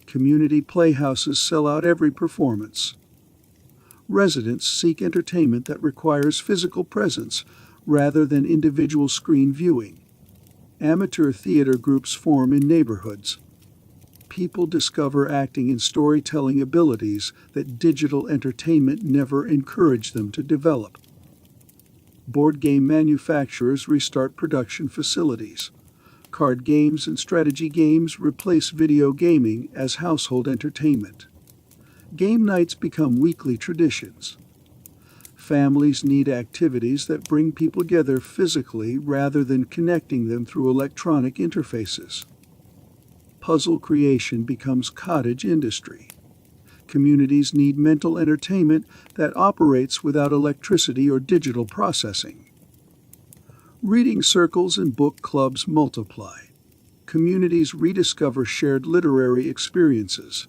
Community playhouses sell out every performance. Residents seek entertainment that requires physical presence rather than individual screen viewing. Amateur theater groups form in neighborhoods. People discover acting and storytelling abilities that digital entertainment never encouraged them to develop. Board game manufacturers restart production facilities. Card games and strategy games replace video gaming as household entertainment. Game nights become weekly traditions. Families need activities that bring people together physically rather than connecting them through electronic interfaces. Puzzle creation becomes cottage industry. Communities need mental entertainment that operates without electricity or digital processing. Reading circles and book clubs multiply. Communities rediscover shared literary experiences.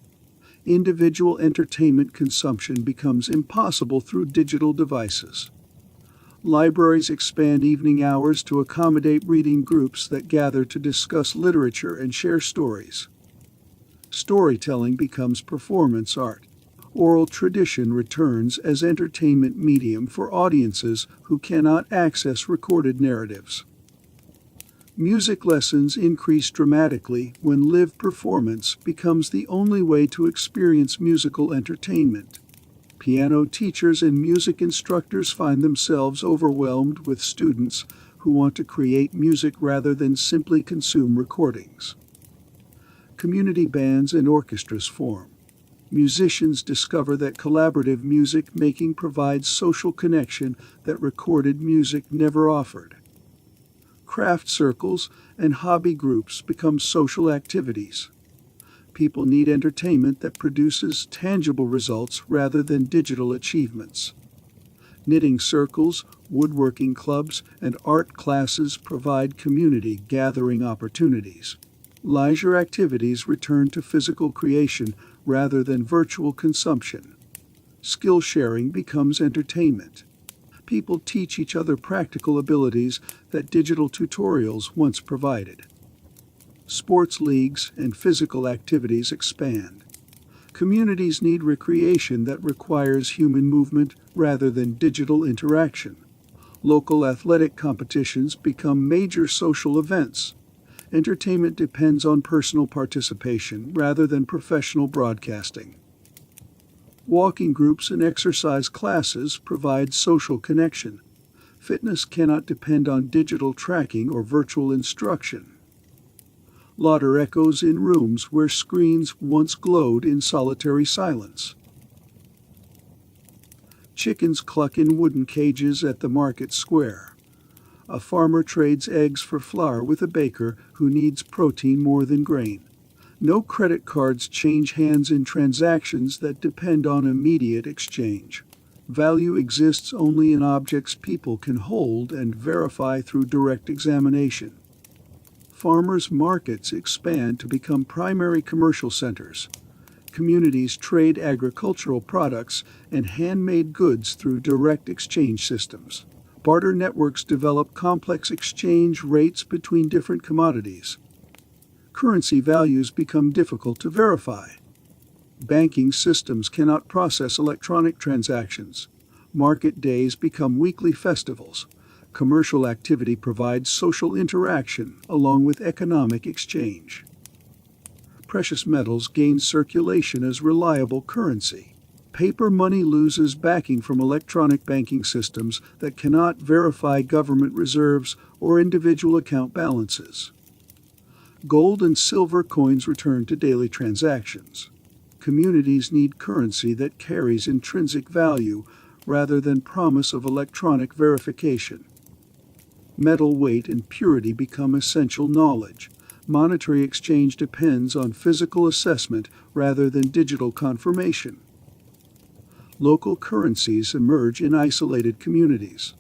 Individual entertainment consumption becomes impossible through digital devices. Libraries expand evening hours to accommodate reading groups that gather to discuss literature and share stories. Storytelling becomes performance art. Oral tradition returns as entertainment medium for audiences who cannot access recorded narratives. Music lessons increase dramatically when live performance becomes the only way to experience musical entertainment. Piano teachers and music instructors find themselves overwhelmed with students who want to create music rather than simply consume recordings. Community bands and orchestras form. Musicians discover that collaborative music making provides social connection that recorded music never offered. Craft circles and hobby groups become social activities. People need entertainment that produces tangible results rather than digital achievements. Knitting circles, woodworking clubs, and art classes provide community gathering opportunities. Leisure activities return to physical creation rather than virtual consumption. Skill sharing becomes entertainment. People teach each other practical abilities that digital tutorials once provided. Sports leagues and physical activities expand. Communities need recreation that requires human movement rather than digital interaction. Local athletic competitions become major social events. Entertainment depends on personal participation rather than professional broadcasting. Walking groups and exercise classes provide social connection. Fitness cannot depend on digital tracking or virtual instruction. Laughter echoes in rooms where screens once glowed in solitary silence. Chickens cluck in wooden cages at the market square. A farmer trades eggs for flour with a baker who needs protein more than grain. No credit cards change hands in transactions that depend on immediate exchange. Value exists only in objects people can hold and verify through direct examination. Farmers' markets expand to become primary commercial centers. Communities trade agricultural products and handmade goods through direct exchange systems. Barter networks develop complex exchange rates between different commodities. Currency values become difficult to verify. Banking systems cannot process electronic transactions. Market days become weekly festivals. Commercial activity provides social interaction along with economic exchange. Precious metals gain circulation as reliable currency. Paper money loses backing from electronic banking systems that cannot verify government reserves or individual account balances. Gold and silver coins return to daily transactions. Communities need currency that carries intrinsic value rather than promise of electronic verification. Metal weight and purity become essential knowledge. Monetary exchange depends on physical assessment rather than digital confirmation. Local currencies emerge in isolated communities.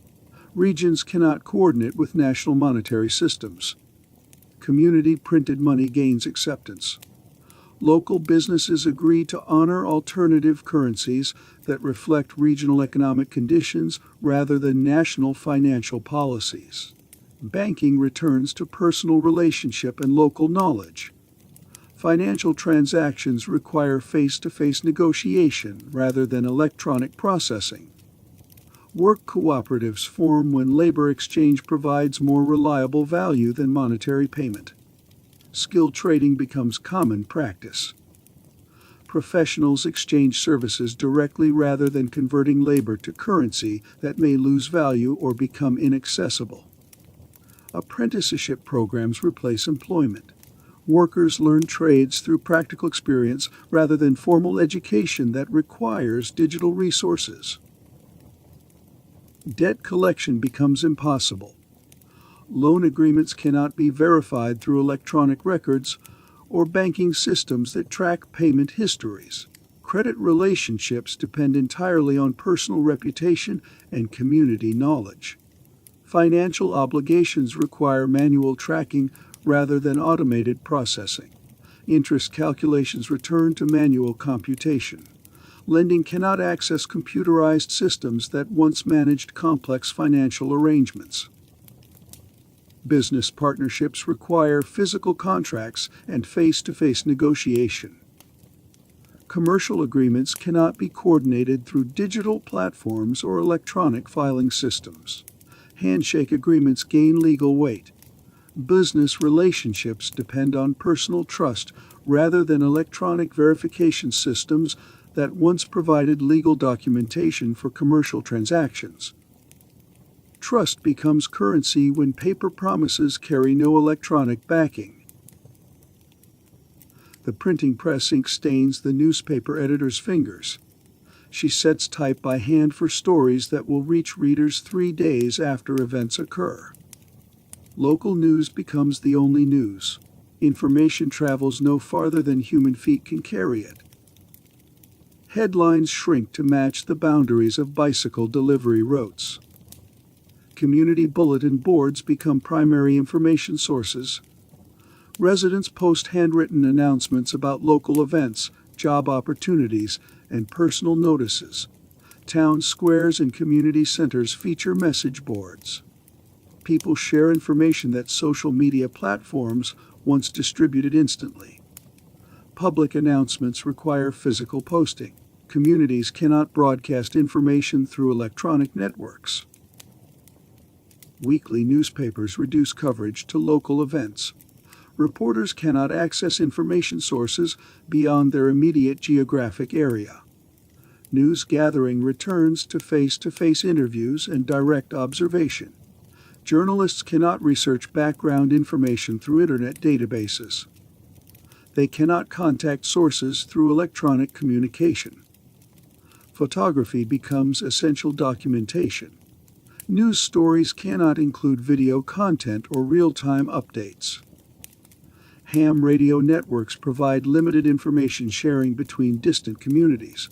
Regions cannot coordinate with national monetary systems. Community printed money gains acceptance. Local businesses agree to honor alternative currencies that reflect regional economic conditions rather than national financial policies. Banking returns to personal relationship and local knowledge. Financial transactions require face-to-face negotiation rather than electronic processing. Work cooperatives form when labor exchange provides more reliable value than monetary payment. Skill trading becomes common practice. Professionals exchange services directly rather than converting labor to currency that may lose value or become inaccessible. Apprenticeship programs replace employment. Workers learn trades through practical experience rather than formal education that requires digital resources. Debt collection becomes impossible. Loan agreements cannot be verified through electronic records or banking systems that track payment histories. Credit relationships depend entirely on personal reputation and community knowledge. Financial obligations require manual tracking rather than automated processing. Interest calculations return to manual computation. Lending cannot access computerized systems that once managed complex financial arrangements. Business partnerships require physical contracts and face-to-face negotiation. Commercial agreements cannot be coordinated through digital platforms or electronic filing systems. Handshake agreements gain legal weight. Business relationships depend on personal trust rather than electronic verification systems that once provided legal documentation for commercial transactions. Trust becomes currency when paper promises carry no electronic backing. The printing press ink stains the newspaper editor's fingers. She sets type by hand for stories that will reach readers 3 days after events occur. Local news becomes the only news. Information travels no farther than human feet can carry it. Headlines shrink to match the boundaries of bicycle delivery routes. Community bulletin boards become primary information sources. Residents post handwritten announcements about local events, job opportunities, and personal notices. Town squares and community centers feature message boards. People share information that social media platforms once distributed instantly. Public announcements require physical posting. Communities cannot broadcast information through electronic networks. Weekly newspapers reduce coverage to local events. Reporters cannot access information sources beyond their immediate geographic area. News gathering returns to face-to-face interviews and direct observation. Journalists cannot research background information through internet databases. They cannot contact sources through electronic communication. Photography becomes essential documentation. News stories cannot include video content or real-time updates. Ham radio networks provide limited information sharing between distant communities.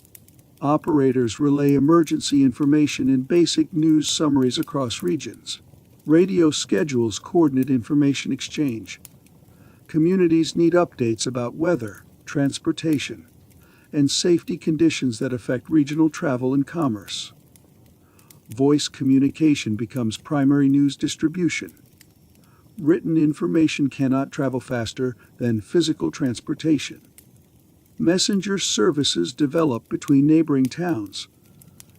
Operators relay emergency information in basic news summaries across regions. Radio schedules coordinate information exchange. Communities need updates about weather, transportation, and safety conditions that affect regional travel and commerce. Voice communication becomes primary news distribution. Written information cannot travel faster than physical transportation. Messenger services develop between neighboring towns.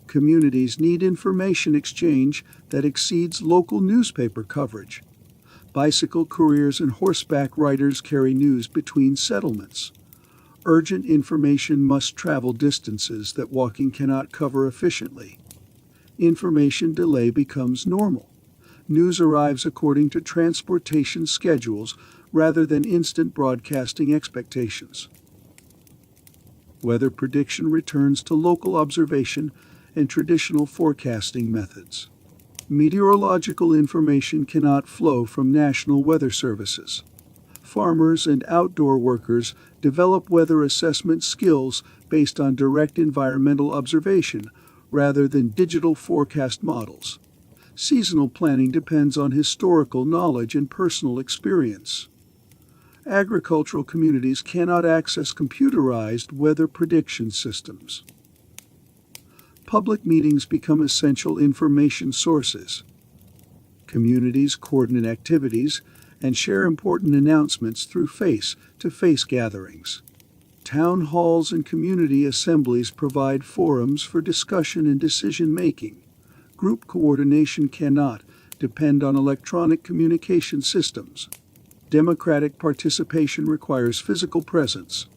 Communities need information exchange that exceeds local newspaper coverage. Bicycle couriers and horseback riders carry news between settlements. Urgent information must travel distances that walking cannot cover efficiently. Information delay becomes normal. News arrives according to transportation schedules rather than instant broadcasting expectations. Weather prediction returns to local observation and traditional forecasting methods. Meteorological information cannot flow from national weather services. Farmers and outdoor workers develop weather assessment skills based on direct environmental observation rather than digital forecast models. Seasonal planning depends on historical knowledge and personal experience. Agricultural communities cannot access computerized weather prediction systems. Public meetings become essential information sources. Communities coordinate activities and share important announcements through face-to-face gatherings. Town halls and community assemblies provide forums for discussion and decision-making. Group coordination cannot depend on electronic communication systems. Democratic participation requires physical presence.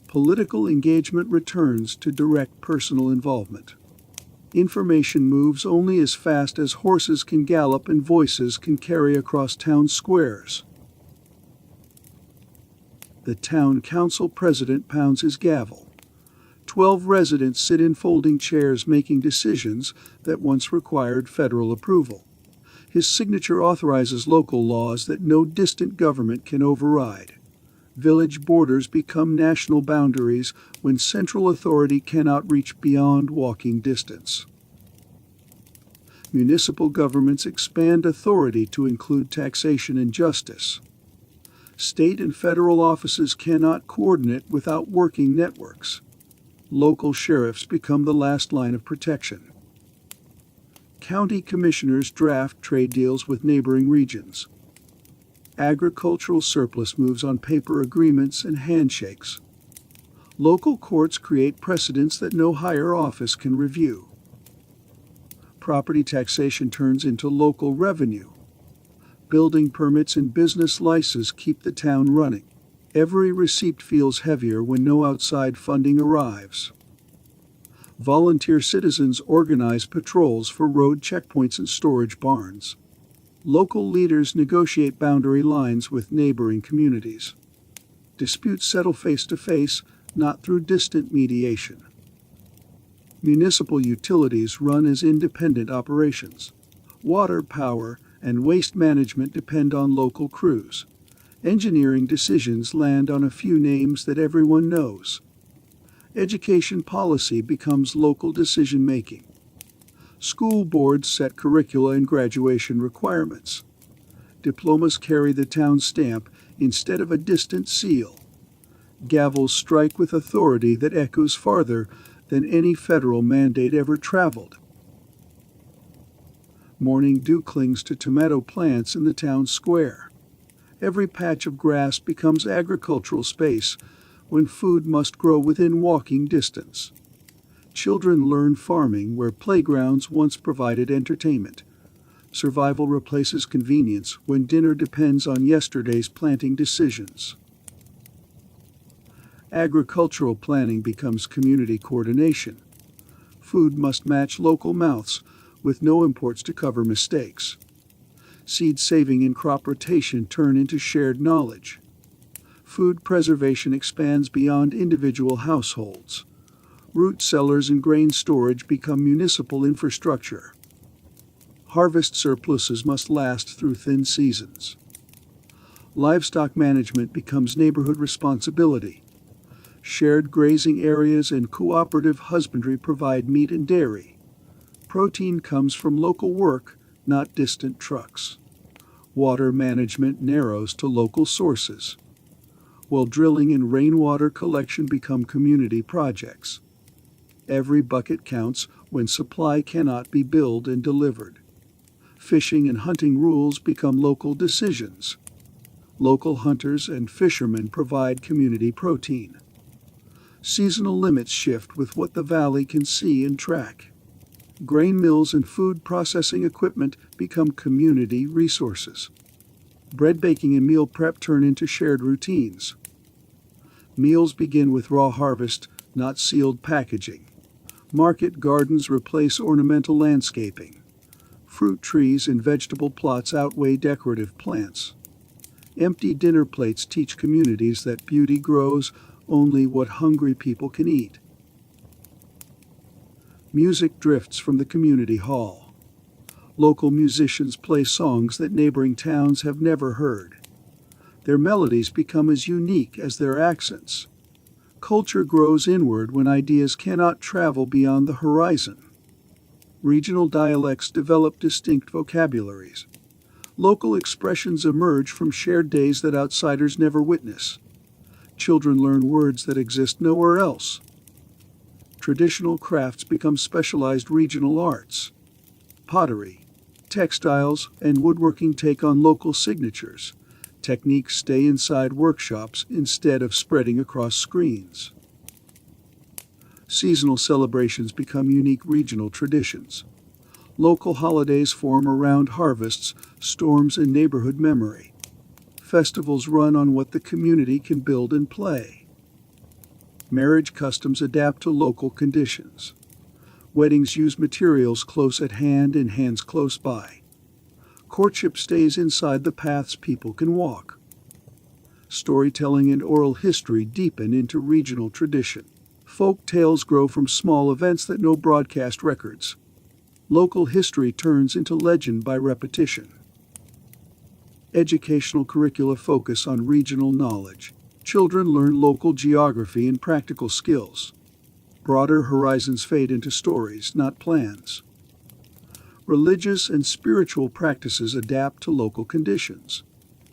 Political engagement returns to direct personal involvement. Information moves only as fast as horses can gallop and voices can carry across town squares. The town council president pounds his gavel. 12 residents sit in folding chairs making decisions that once required federal approval. His signature authorizes local laws that no distant government can override. Village borders become national boundaries when central authority cannot reach beyond walking distance. Municipal governments expand authority to include taxation and justice. State and federal offices cannot coordinate without working networks. Local sheriffs become the last line of protection. County commissioners draft trade deals with neighboring regions. Agricultural surplus moves on paper agreements and handshakes. Local courts create precedents that no higher office can review. Property taxation turns into local revenue. Building permits and business licenses keep the town running. Every receipt feels heavier when no outside funding arrives. Volunteer citizens organize patrols for road checkpoints and storage barns. Local leaders negotiate boundary lines with neighboring communities. Disputes settle face to face, not through distant mediation. Municipal utilities run as independent operations. Water, power, and waste management depend on local crews. Engineering decisions land on a few names that everyone knows. Education policy becomes local decision-making. School boards set curricula and graduation requirements. Diplomas carry the town stamp instead of a distant seal. Gavels strike with authority that echoes farther than any federal mandate ever traveled. Morning dew clings to tomato plants in the town square. Every patch of grass becomes agricultural space when food must grow within walking distance. Children learn farming where playgrounds once provided entertainment. Survival replaces convenience when dinner depends on yesterday's planting decisions. Agricultural planning becomes community coordination. Food must match local mouths, with no imports to cover mistakes. Seed saving and crop rotation turn into shared knowledge. Food preservation expands beyond individual households. Root cellars and grain storage become municipal infrastructure. Harvest surpluses must last through thin seasons. Livestock management becomes neighborhood responsibility. Shared grazing areas and cooperative husbandry provide meat and dairy. Protein comes from local work, not distant trucks. Water management narrows to local sources, while drilling and rainwater collection become community projects. Every bucket counts when supply cannot be billed and delivered. Fishing and hunting rules become local decisions. Local hunters and fishermen provide community protein. Seasonal limits shift with what the valley can see and track. Grain mills and food processing equipment become community resources. Bread baking and meal prep turn into shared routines. Meals begin with raw harvest, not sealed packaging. Market gardens replace ornamental landscaping. Fruit trees and vegetable plots outweigh decorative plants. Empty dinner plates teach communities that beauty grows only what hungry people can eat. Music drifts from the community hall. Local musicians play songs that neighboring towns have never heard. Their melodies become as unique as their accents. Culture grows inward when ideas cannot travel beyond the horizon. Regional dialects develop distinct vocabularies. Local expressions emerge from shared days that outsiders never witness. Children learn words that exist nowhere else. Traditional crafts become specialized regional arts. Pottery, textiles, and woodworking take on local signatures. Techniques stay inside workshops instead of spreading across screens. Seasonal celebrations become unique regional traditions. Local holidays form around harvests, storms, and neighborhood memory. Festivals run on what the community can build and play. Marriage customs adapt to local conditions. Weddings use materials close at hand and hands close by. Courtship stays inside the paths people can walk. Storytelling and oral history deepen into regional tradition. Folk tales grow from small events that know broadcast records. Local history turns into legend by repetition. Educational curricula focus on regional knowledge. Children learn local geography and practical skills. Broader horizons fade into stories, not plans. Religious and spiritual practices adapt to local conditions.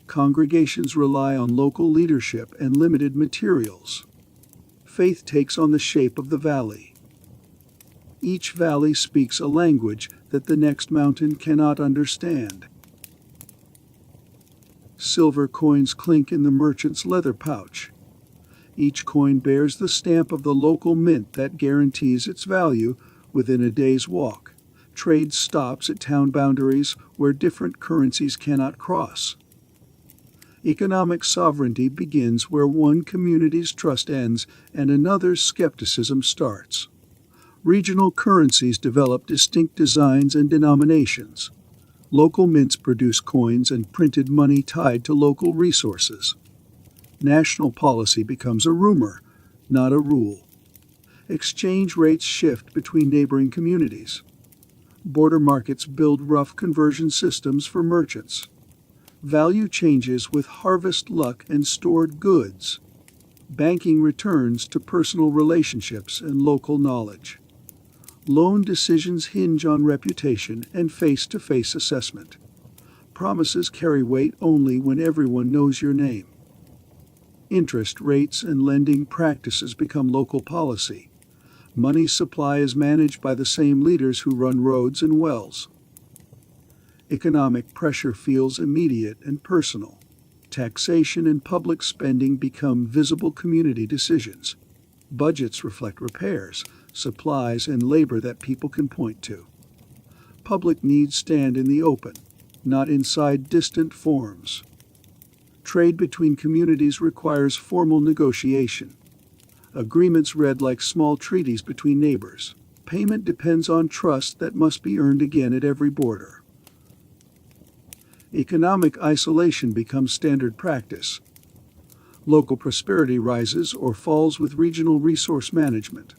Congregations rely on local leadership and limited materials. Faith takes on the shape of the valley. Each valley speaks a language that the next mountain cannot understand. Silver coins clink in the merchant's leather pouch. Each coin bears the stamp of the local mint that guarantees its value within a day's walk. Trade stops at town boundaries where different currencies cannot cross. Economic sovereignty begins where one community's trust ends and another's skepticism starts. Regional currencies develop distinct designs and denominations. Local mints produce coins and printed money tied to local resources. National policy becomes a rumor, not a rule. Exchange rates shift between neighboring communities. Border markets build rough conversion systems for merchants. Value changes with harvest luck and stored goods. Banking returns to personal relationships and local knowledge. Loan decisions hinge on reputation and face-to-face assessment. Promises carry weight only when everyone knows your name. Interest rates and lending practices become local policy. Money supply is managed by the same leaders who run roads and wells. Economic pressure feels immediate and personal. Taxation and public spending become visible community decisions. Budgets reflect repairs, supplies, and labor that people can point to. Public needs stand in the open, not inside distant forms. Trade between communities requires formal negotiation. Agreements read like small treaties between neighbors. Payment depends on trust that must be earned again at every border. Economic isolation becomes standard practice. Local prosperity rises or falls with regional resource management.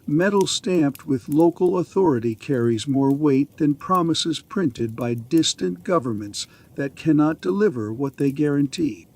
Metal stamped with local authority carries more weight than promises printed by distant governments that cannot deliver what they guarantee.